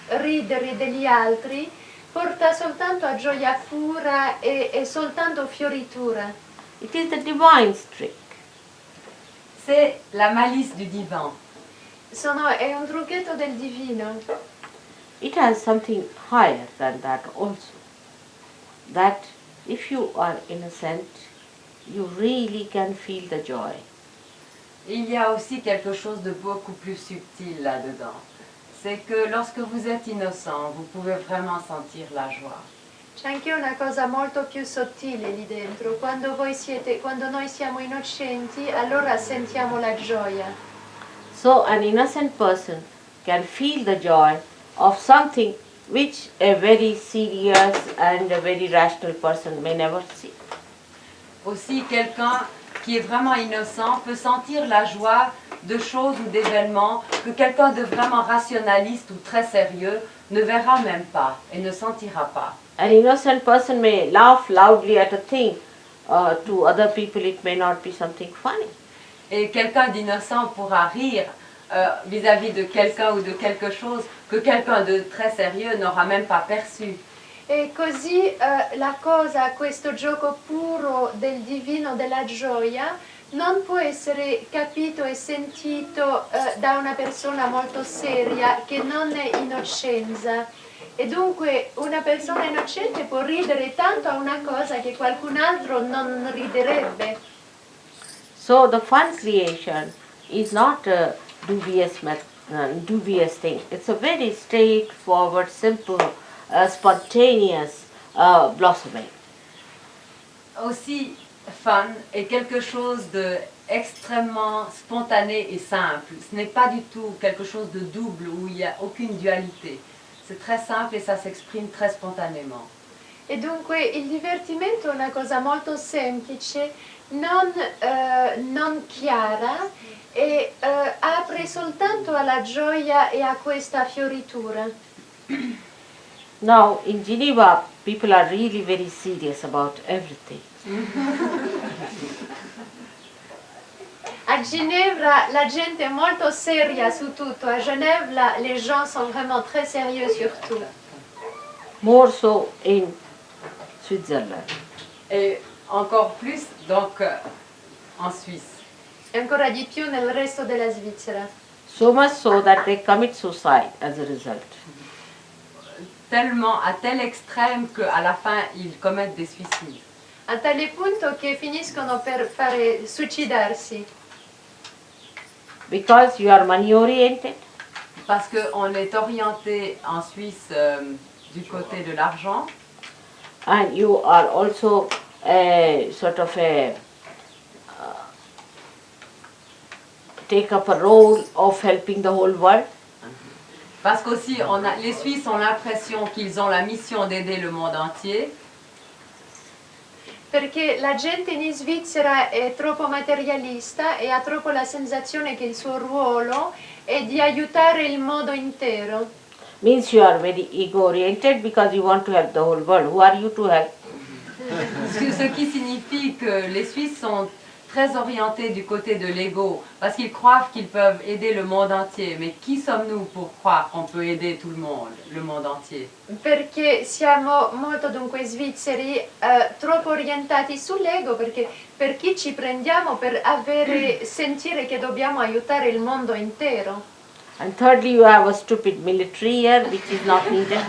ridere degli altri, porta soltanto a gioia pura e soltanto fioritura. It is the divine trick. C'est la malice du divin. È un trucchetto del divino. It has something higher than that also. That if you are innocent, you really can feel the joy. Il y a aussi quelque chose de beaucoup plus subtil là-dedans. C'est que lorsque vous êtes innocent, vous pouvez vraiment sentir la joie. C'è anche una cosa molto più sottile lì dentro. Quando noi siamo innocenti, allora sentiamo la gioia. So an innocent person can feel the joy of something which a very serious and a very rational person may never see. Aussi, quelqu'un qui est vraiment innocent peut sentir la joie de choses ou d'événements que quelqu'un de vraiment rationaliste ou très sérieux ne verra même pas et ne sentira pas. An innocent person may laugh loudly at a thing. To other people it may not be something funny. Et quelqu'un d'innocent pourra rire vis-à-vis de quelqu'un ou de quelque chose que quelqu'un de très sérieux n'aura même pas perçu. E così la cosa, questo gioco puro del divino, della gioia, non può essere capito e sentito da una persona molto seria che non è innocenza. E dunque una persona innocente può ridere tanto a una cosa che qualcun altro non riderebbe. So the fun creation is not a dubious thing. It's a very straightforward, simple, spontaneous blossoming. Aussi, fun est quelque chose de extrêmement spontané et simple. Ce n'est pas du tout quelque chose de double où il n'y a aucune dualité. C'est très simple et ça s'exprime très spontanément. E dunque il divertimento è una cosa molto semplice, non chiara e apre soltanto alla gioia e a questa fioritura. Now in Geneva people are really very serious about everything. A Ginevra la gente è molto seria su tutto, a Genève les gens sont vraiment très sérieux sur tout. More so in Switzerland. Et encore plus donc en Suisse. E ancora di più nel resto della Svizzera. So much so that they commit suicide as a result. Tellement, à tel extrême qu'à la fin ils commettent des suicides. A tale punto che finiscono per suicidarsi. Because you are money oriented, Parce qu'on est orienté en Suisse du côté de l'argent. and you are also a sort of a take up a role of helping the whole world. Parce qu'aussi, les Suisses ont l'impression qu'ils ont la mission d'aider le monde entier. Perché la gente in Svizzera è troppo materialista e ha troppo la sensazione che il suo ruolo è di aiutare il mondo intero. Means you are very ego oriented because you want to help the whole world. Who are you to help? Ce qui signifie que les Suisses sont très orientés du côté de l'ego, parce qu'ils croient qu'ils peuvent aider le monde entier. Mais qui sommes-nous pour croire qu'on peut aider tout le monde entier? Perché siamo molto dunque svizzeri troppo orientati sull'ego, perché per chi ci prendiamo per sentire che dobbiamo aiutare il mondo intero. And thirdly, you have a stupid military here, which is not needed.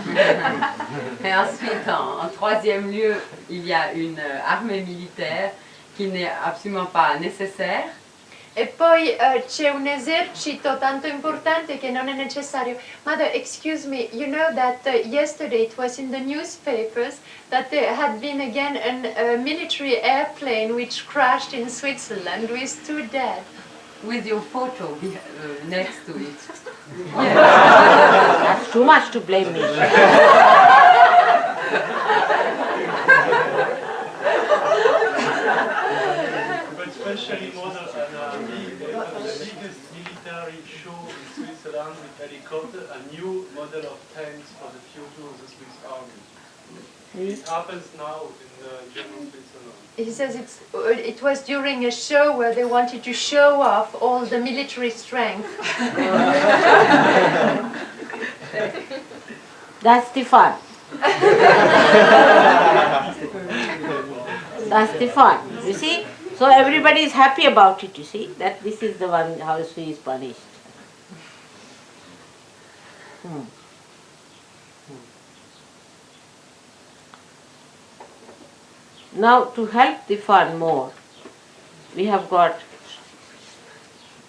Et ensuite, en troisième lieu, il y a une armée militaire qui n'est absolument pas nécessaire. E poi c'è un esercito tanto importante che non è necessario. Mother, excuse me, you know that yesterday it was in the newspapers that there had been again a military airplane which crashed in Switzerland with 2 dead. With your photo next to it. That's too much to blame me. But especially more than the biggest military show in Switzerland with helicopter, a new model of tanks for the future of the Swiss Army. It happens now in German Switzerland. He says it was during a show where they wanted to show off all the military strength. That's the fun. That's the fun. You see? So everybody is happy about it, you see? That this is the one how she is punished. Now to help the fun more, we have got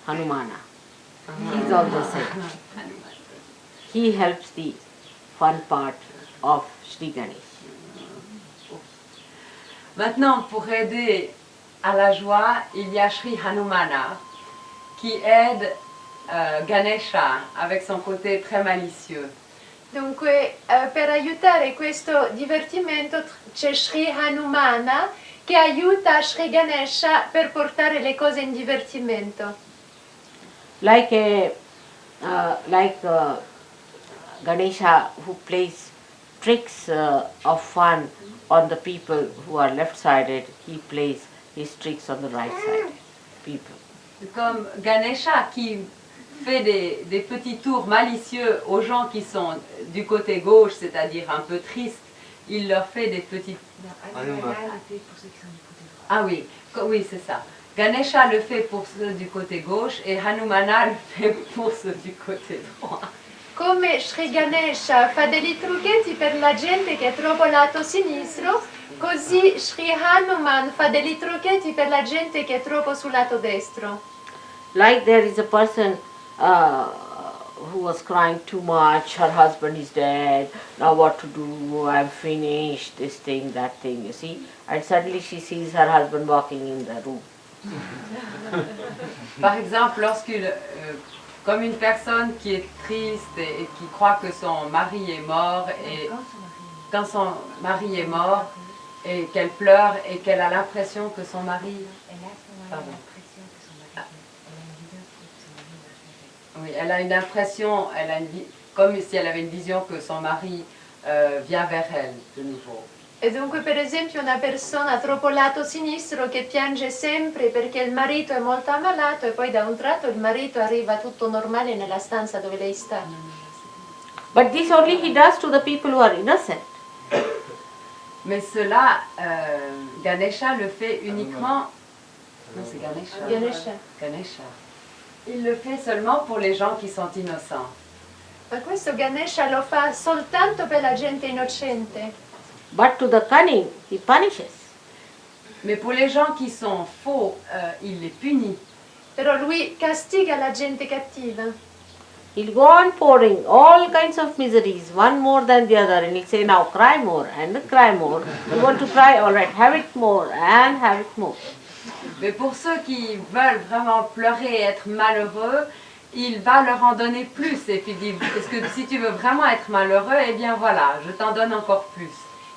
Hanumana. He's also said. He helps the fun part of Sri Ganesh. Maintenant, pour aider à la joie, il y a Sri Hanumana qui aide Ganesha avec son côté très malicieux. Dunque, per aiutare questo divertimento c'è Sri Hanumana che aiuta Sri Ganesha per portare le cose in divertimento. Like Ganesha who plays tricks of fun on the people who are left-sided, he plays his tricks on the right-sided people. Comme Ganesha qui fait des petits tours malicieux aux gens qui sont du côté gauche, c'est-à-dire un peu tristes, il leur fait des petits... Ah oui, oui c'est ça. Ganesha le fait pour ceux du côté gauche et Hanumana le fait pour ceux du côté droit. Come Sri Ganesha fa dei trucchetti per la gente che è troppo lato sinistro, così Sri Hanuman fa dei trucchetti per la gente che è troppo sul lato destro. Like there is a person who was crying too much, her husband is dead, now what to do, I'm finished, this thing, that thing, you see. And suddenly she sees her husband walking in the room. Par exemple, comme une personne qui est triste et qui croit que son mari est mort, et quand son mari est mort, et qu'elle pleure et qu'elle a l'impression que son mari... Pardon. Oui, elle a une impression, comme si elle avait une vision que son mari vient vers elle de nouveau. E dunque per esempio una persona troppo lato sinistro che piange sempre perché il marito è molto ammalato e poi da un tratto il marito arriva tutto normale nella stanza dove lei sta. But this only he does to the people who are innocent. Mais cela, Ganesha le fait uniquement... Non, c'est Ganesha. Ganesha. Ganesha. Il le fait seulement pour les gens qui sont innocents. Ma questo Ganesha lo fa soltanto per la gente innocente. But to the cunning, he punishes. Mais pour les gens qui sont faux, il les punit. Però lui castiga la gente cattiva. He'll go on pouring all kinds of miseries, one more than the other, and he'll say, now cry more and cry more. You want to cry? All right, have it more and have it more. Mais pour ceux qui veulent vraiment pleurer et être malheureux, il va leur en donner plus. Et puis dit, est-ce que si tu veux vraiment être malheureux, eh bien voilà, je t'en donne encore plus.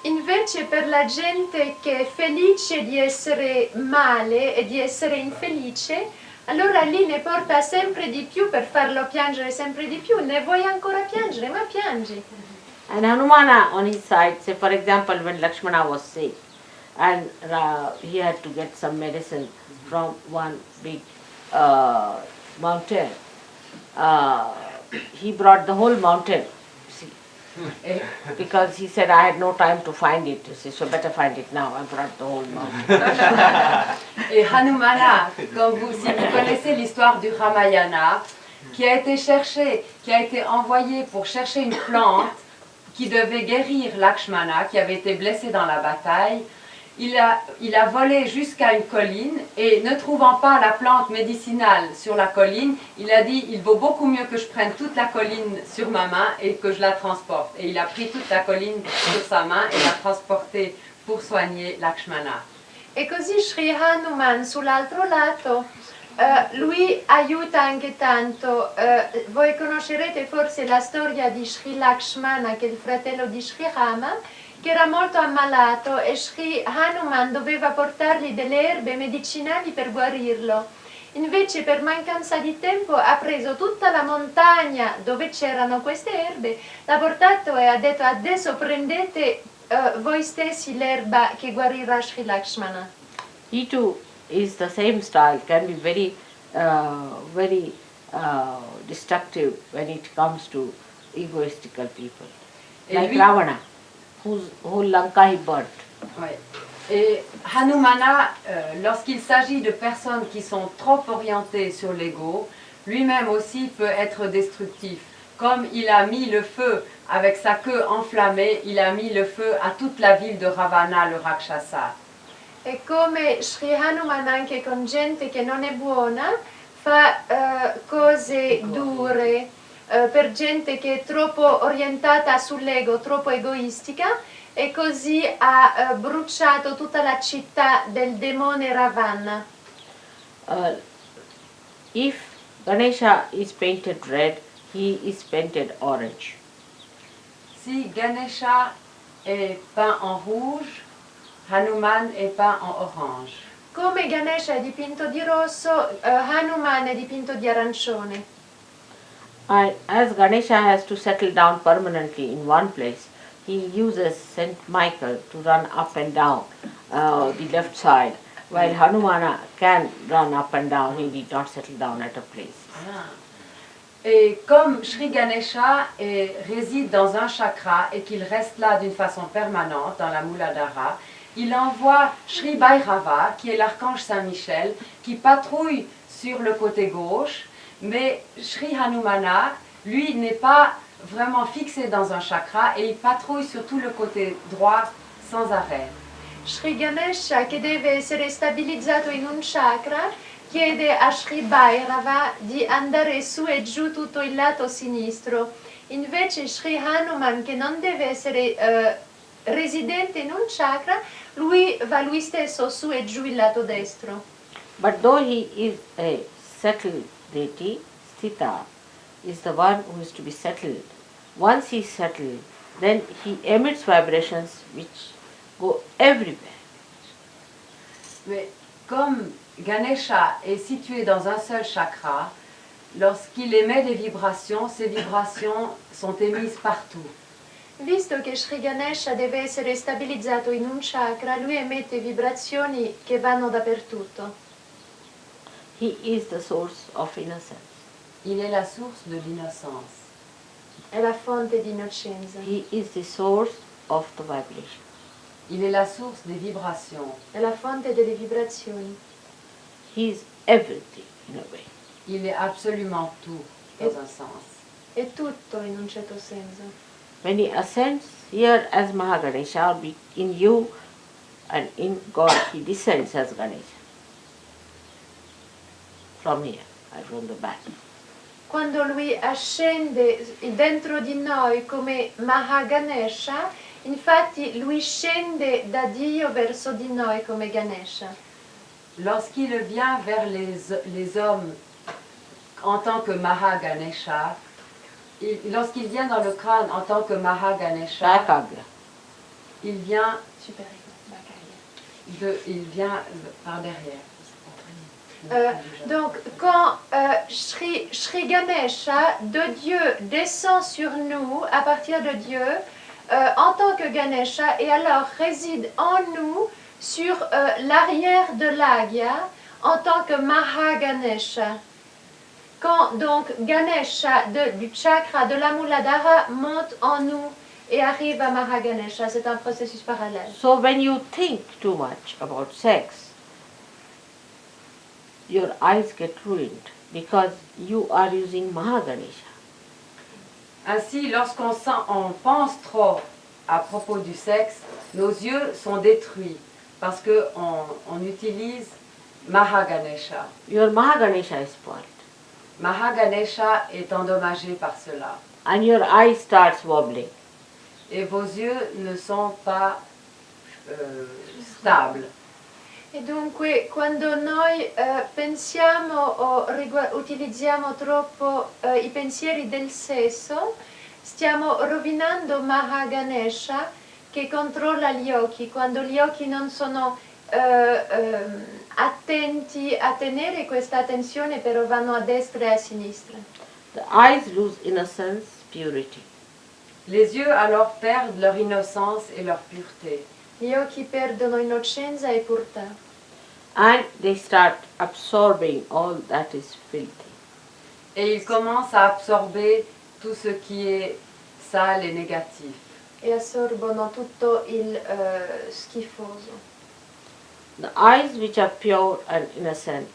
Invece per la gente che è felice di essere male e di essere infelice, allora lì ne porta sempre di più per farlo piangere sempre di più. Ne vuoi ancora piangere? Ma piangi. And Hanumana on his side, say for example when Lakshmana was sick and he had to get some medicine from one big mountain, he brought the whole mountain, see, because he said I had no time to find it, you see, so better find it now. I brought the whole mountain. Et Hanumana, si vous connaissez l'histoire du Ramayana, qui a été cherché, qui a été envoyé pour chercher une plante qui devait guérir Lakshmana, qui avait été blessé dans la bataille, il a volé jusqu'à une colline et ne trouvant pas la plante médicinale sur la colline, il a dit il vaut beaucoup mieux que je prenne toute la colline sur ma main et que je la transporte. Et il a pris toute la colline sur sa main et l'a transportée pour soigner Lakshmana. E così Sri Hanuman sull'altro lato, lui aiuta anche tanto. Voi conoscerete forse la storia di Sri Lakshmana, che è il fratello di Sri Rama, che era molto ammalato e Sri Hanuman doveva portargli delle erbe medicinali per guarirlo. Invece per mancanza di tempo ha preso tutta la montagna dove c'erano queste erbe, l'ha portato e ha detto adesso prendete voi stessi l'erba che guarirà Sri Lakshmana. He too is the same style, can be very, very destructive when it comes to egoistical people. Like Ravana, whose whole Lanka he burnt. Ouais. Et Hanumana, lorsqu'il s'agit de personnes qui sont trop orientées sur l'ego, lui-même aussi peut être destructif. Comme il a mis le feu avec sa queue enflammée, il a mis le feu à toute la ville de Ravana, le Rakshasa. E come Sri Hanuman anche con gente che non è buona fa cose dure per gente che è troppo orientata sull'ego, troppo egoistica, e così ha bruciato tutta la città del demone Ravana. If Ganesha is painted red, he is painted orange. Si Ganesha est peint en rouge, Hanuman est peint en orange. Come Ganesha è dipinto di rosso, Hanuman è dipinto di arancione. As Ganesha has to settle down permanently in one place, he uses Saint Michael to run up and down the left side, while Hanumana can run up and down, he need not settle down at a place. Et comme Sri Ganesha réside dans un chakra et qu'il reste là d'une façon permanente dans la Muladhara, il envoie Sri Bhairava, qui est l'archange Saint-Michel, qui patrouille sur le côté gauche, mais Sri Hanumana, lui, n'est pas vraiment fixé dans un chakra et il patrouille sur tout le côté droit sans arrêt. Sri Ganesha, che deve essere stabilizzato in un chakra, chiede a Sri Bhairava di andare su e giù tutto il lato sinistro. Invece Sri Hanuman, che non deve essere residente in un chakra, lui va lui stesso su e giù il lato destro. But though he is a settled deity, Sthita is the one who is to be settled. Once he is settled, then he emits vibrations which go everywhere. Mais comme Ganesha est situé dans un seul chakra, lorsqu'il émet des vibrations, ces vibrations sont émises partout. Visto che Sri Ganesha deve essere stabilizzato in un chakra, lui emette vibrazioni che vanno dappertutto. He is the source of innocence. Il est la source de l'innocence. È la fonte di innocenza. He is the source of the vibration. Il est la source des vibrations. È la fonte delle vibrazioni. He is everything in a way. Il est absolument tout, dans un sens. È tutto in un certo senso. When he ascends here as Mahaganesha, or in you and in God, he descends as Ganesha. from here, from the back. Quando lui ascende dentro di noi come Mahaganesha, infatti lui scende da Dio verso di noi come Ganesha. Lorsqu'il vient vers les hommes en tant que Mahaganesha, lorsqu'il vient dans le crâne en tant que Mahaganesha, Bakagya. il vient Super ego, il vient par derrière. Donc, quand Shri Ganesha de Dieu descend sur nous à partir de Dieu en tant que Ganesha et alors réside en nous sur l'arrière de l'Agya en tant que Mahaganesha. Quand donc Ganesha du chakra de la Muladhara monte en nous et arrive à Mahaganesha, c'est un processus parallèle. So when you think too much about sex, your eyes get ruined because you are using Mahaganesha. Ainsi, lorsqu'on pense trop à propos du sexe, nos yeux sont détruits parce qu'on utilise Mahaganesha. Your Mahaganesha is spoiled. Mahaganesha est endommagé par cela. And your eye starts wobbling. Et vos yeux ne sont pas stables. E dunque quando noi pensiamo o utilizziamo troppo i pensieri del sesso, stiamo rovinando Mahaganesha che controlla gli occhi. Quando gli occhi non sono attenti a tenere questa attenzione, però vanno a destra e a sinistra. The eyes lose innocence, purity. Les yeux alors perdent leur innocence et leur pureté. Gli occhi perdono innocenza e purità. And they start absorbing all that is filthy. Et ils commencent à absorber tout ce qui est sale et négatif. E assorbono tutto il schifoso. The eyes which are pure and innocent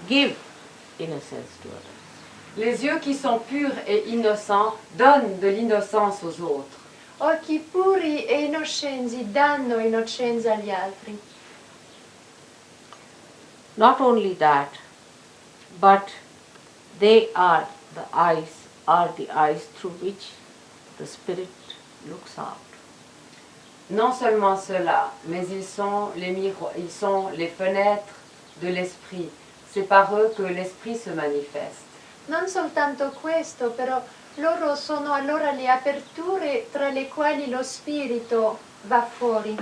give innocence to others. Les yeux qui sont purs et innocents donnent de l'innocence aux autres. Occhi puri e innocenti danno innocenza agli altri. Not only that, but they are the eyes through which the spirit looks out. Non seulement cela, mais ils sont les fenêtres de l'esprit. C'est par eux que l'esprit se manifeste. Non soltanto questo, però loro sono allora le aperture tra le quali lo spirito va fuori.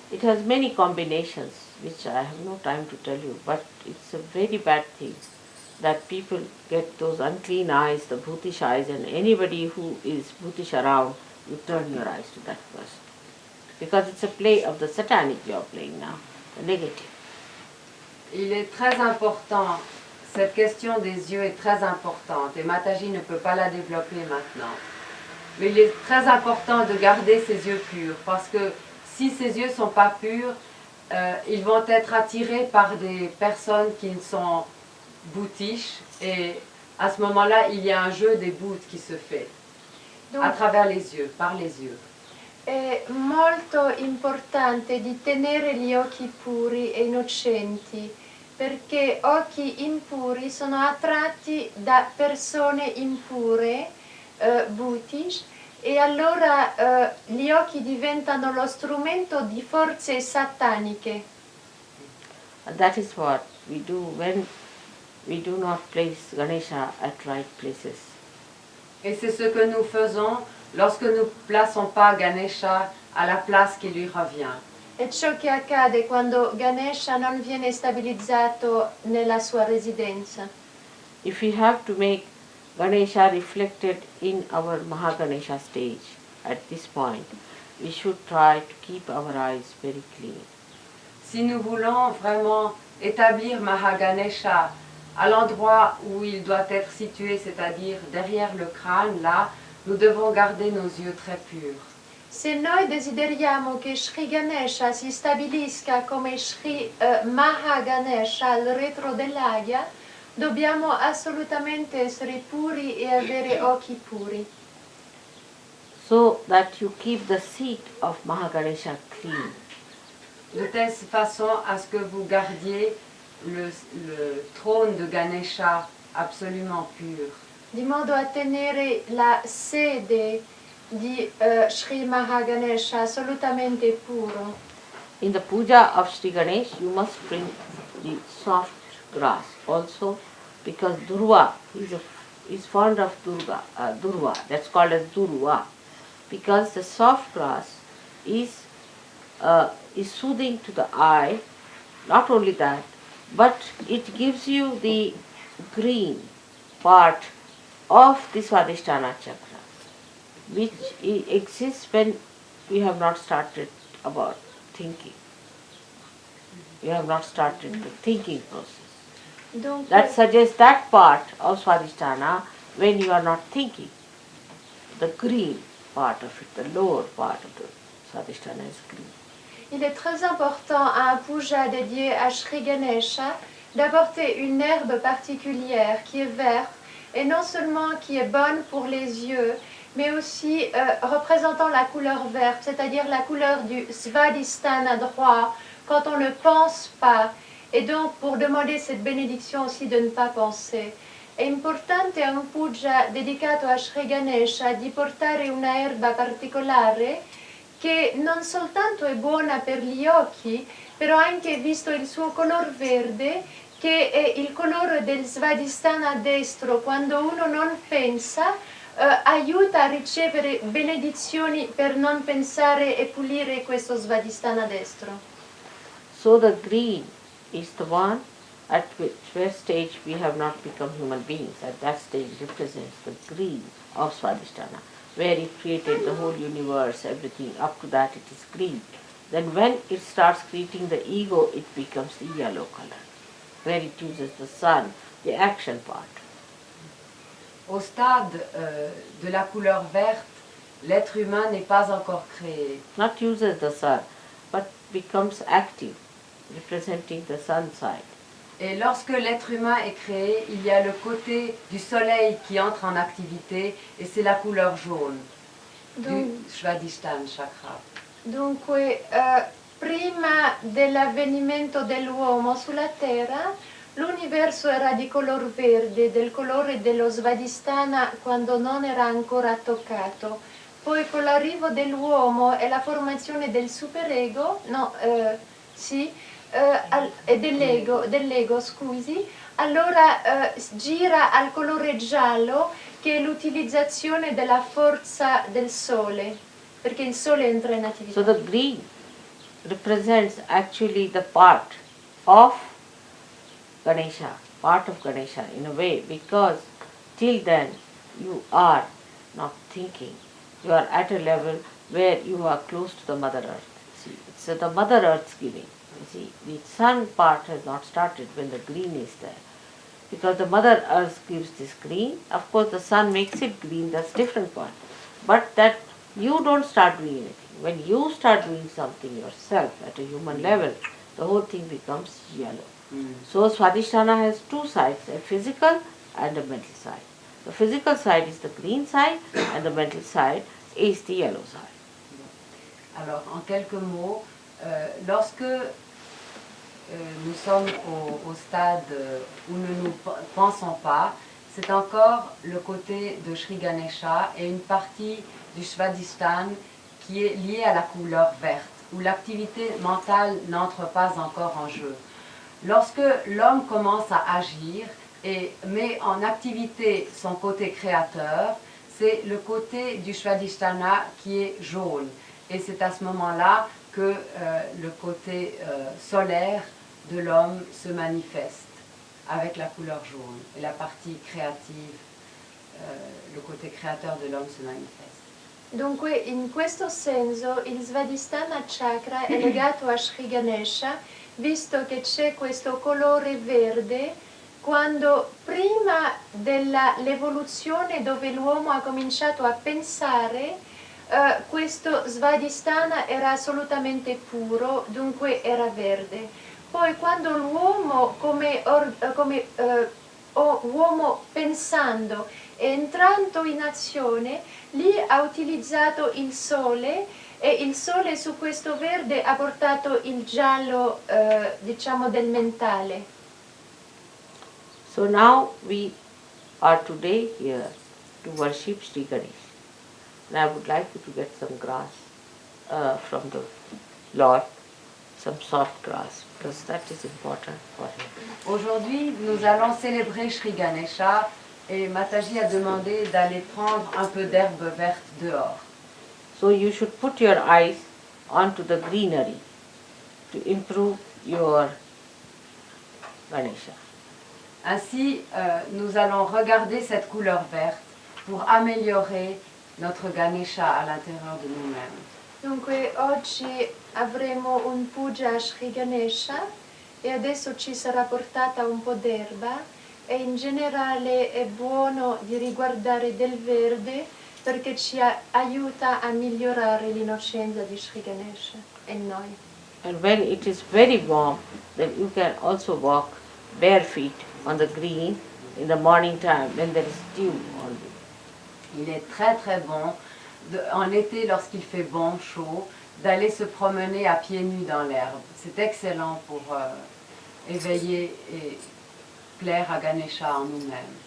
It has many combinations which I have no time to tell you, but it's a very bad thing that people get those unclean eyes, the bhutish eyes, and anybody who is bhutish around, you turn your eyes to that person. Because it's a play of the satanic you are playing now, the negative. Il est très important, cette question des yeux est très importante et Mataji ne peut pas la développer maintenant. Mais il est très important de garder ses yeux purs parce que si ses yeux ne sont pas purs, ils vont être attirés par des personnes qui sont bhutish et à ce moment-là, il y a un jeu des bhutes qui se fait à travers les yeux, par les yeux. È molto importante di tenere gli occhi puri e innocenti, perché occhi impuri sono attratti da persone impure, bhutish, e allora gli occhi diventano lo strumento di forze sataniche. And that is what we do when we do not place Ganesha at right places. Et c'est ce que nous faisons lorsque nous ne plaçons pas Ganesha à la place qui lui revient. È ciò che accade quando Ganesha non viene stabilizzato nella sua residenza. If we have to make Ganesha reflected in our Mahaganesha stage at this point, we should try to keep our eyes very clean. Si nous voulons vraiment établir Mahaganesha à l'endroit où il doit être situé, c'est-à-dire derrière le crâne, là, nous devons garder nos yeux très purs. Se noi desideriamo che Shri Ganesha si stabilisca come Shri Mahaganesha al retro dell'Agya, dobbiamo assolutamente essere puri e avere occhi puri. So that you keep the seat of Mahaganesha clean. de telle façon à ce que vous gardiez le trône de Ganesha absolument pur. Di modo a tenere la sede di Sri Mahaganesha assolutamente puro. In the puja of Sri Ganesh, you must bring the soft grass also, because Durva is fond of Durva. That's called as Durva, because the soft grass is soothing to the eye. Not only that, but it gives you the green part of the Swadhisthana chakra, which exists when we have not started about thinking. We have not started the thinking process. Dunque, That suggests that part of Swadhisthana when you are not thinking. The green part of it, the lower part of the Swadhisthana is green. il est très important à un puja dédié à Sri Ganesha d'apporter une herbe particulière qui est verte et non seulement qui est bonne pour les yeux, mais aussi représentant la couleur verte, c'est-à-dire la couleur du Svadhisthana droit, quand on ne pense pas, et donc pour demander cette bénédiction aussi de ne pas penser. È importante a un puja dedicato a Sri Ganesha di portare una erba particolare che non soltanto è buona per gli occhi, però anche visto il suo color verde, che è il colore del Svadhisthana destro, quando uno non pensa, aiuta a ricevere benedizioni per non pensare e pulire questo Svadhisthana destro. So the green is the one at where stage we have not become human beings. At that stage represents the green of Swadhisthana, where it created the whole universe, everything. Up to that it is green. Then when it starts creating the ego, it becomes the yellow color, where it uses the sun, the action part. Au stade de la couleur verte, l'être humain n'est pas encore créé. Not uses the sun, but becomes active, representing the sun side. Et lorsque l'être humain est créé, il y a le côté du soleil qui entre en activité et c'est la couleur jaune du Svadhisthana chakra. Dunque, prima dell'avvenimento dell'uomo sulla Terra, l'universo era di color verde, del colore dello Svadhisthana quando non era ancora toccato. Poi con l'arrivo dell'uomo e la formazione del superego, dell'ego, scusi, allora gira al colore giallo, che è l'utilizzazione della forza del sole, perché il sole entra in attività. So the green represents actually the part of Ganesha in a way, because till then you are not thinking. You are at a level where you are close to the Mother Earth. See, it's the Mother Earth's giving. You see, the sun part has not started when the green is there. Because the Mother Earth gives this green. Of course the sun makes it green, that's different part. But that you don't start doing anything. When you start doing something yourself at a human level, the whole thing becomes yellow. So Swadhisthana has two sides, a physical and a mental side. The physical side is the green side and the mental side is the yellow side. Alors, en quelques mots, lorsque nous sommes au stade où nous ne pensons pas, c'est encore le côté de Sri Ganesha et une partie du Svadhisthana qui est liée à la couleur verte, où l'activité mentale n'entre pas encore en jeu. Lorsque l'homme commence à agir et met en activité son côté créateur, c'est le côté du Svadhisthana qui est jaune. Et c'est à ce moment-là que le côté solaire de l'homme se manifeste avec la couleur jaune. Et la partie créative, le côté créateur de l'homme se manifeste. Dunque, in questo senso, il Svadhisthana chakra è legato a Sri Ganesha, visto che c'è questo colore verde, quando prima dell'evoluzione dove l'uomo ha cominciato a pensare, questo Svadhisthana era assolutamente puro, dunque era verde. Poi quando l'uomo come uomo pensando e entrando in azione, lì ha utilizzato il sole e il sole su questo verde ha portato il giallo, diciamo, del mentale. So now we are today here to worship Sri Ganesha. And I would like you to get some grass from the Lord, some soft grass, because that is important for him. Aujourd'hui, nous allons célébrer Sri Ganesha et Mataji a demandé d'aller prendre un peu d'herbe verte dehors. So you should put your eyes onto the greenery to improve your Ganesha. Ainsi, nous allons regarder cette couleur verte pour améliorer notre Ganesha à l'intérieur de nous-mêmes. Dunque oggi avremo un puja a Sri Ganesha e adesso ci sarà portata un po' d'erba e in generale è buono di riguardare del verde perché ci aiuta a migliorare l'innocenza di Sri Ganesha e noi. And when it is very warm, then you can also walk bare feet on the green in the morning time when there is dew on you. Il est très très bon, en été lorsqu'il fait bon, chaud, d'aller se promener à pieds nus dans l'herbe. C'est excellent pour éveiller et plaire à Ganesha en nous-mêmes.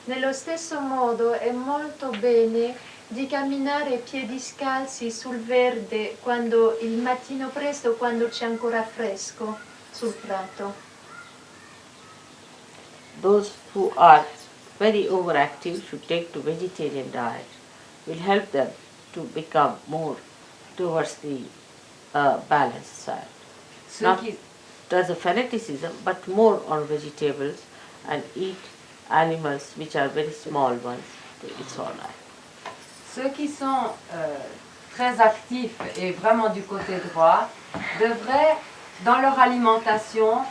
Nello stesso modo è molto bene di camminare piedi scalzi sul verde quando il mattino presto, quando c'è ancora fresco sul prato. Those who are very overactive should take to vegetarian diet. Will help them to become more towards the balanced side. Not as a fanaticism, but more on vegetables and eat animals which are very small ones. It's all right. Ceux qui sont très actifs et vraiment du côté droit devraient, dans leur alimentation,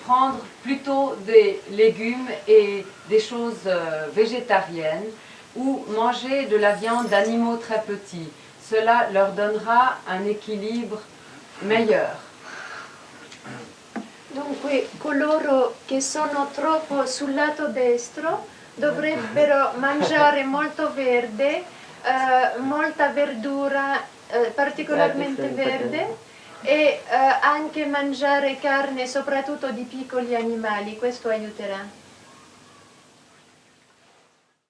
prendre plutôt des légumes et des choses végétariennes ou manger de la viande d'animaux très petits. Cela leur donnera un équilibre meilleur. Dunque coloro che sono troppo sul lato destro dovrebbero mangiare molto verde, molta verdura, particolarmente verde, e anche mangiare carne soprattutto di piccoli animali, questo aiuterà.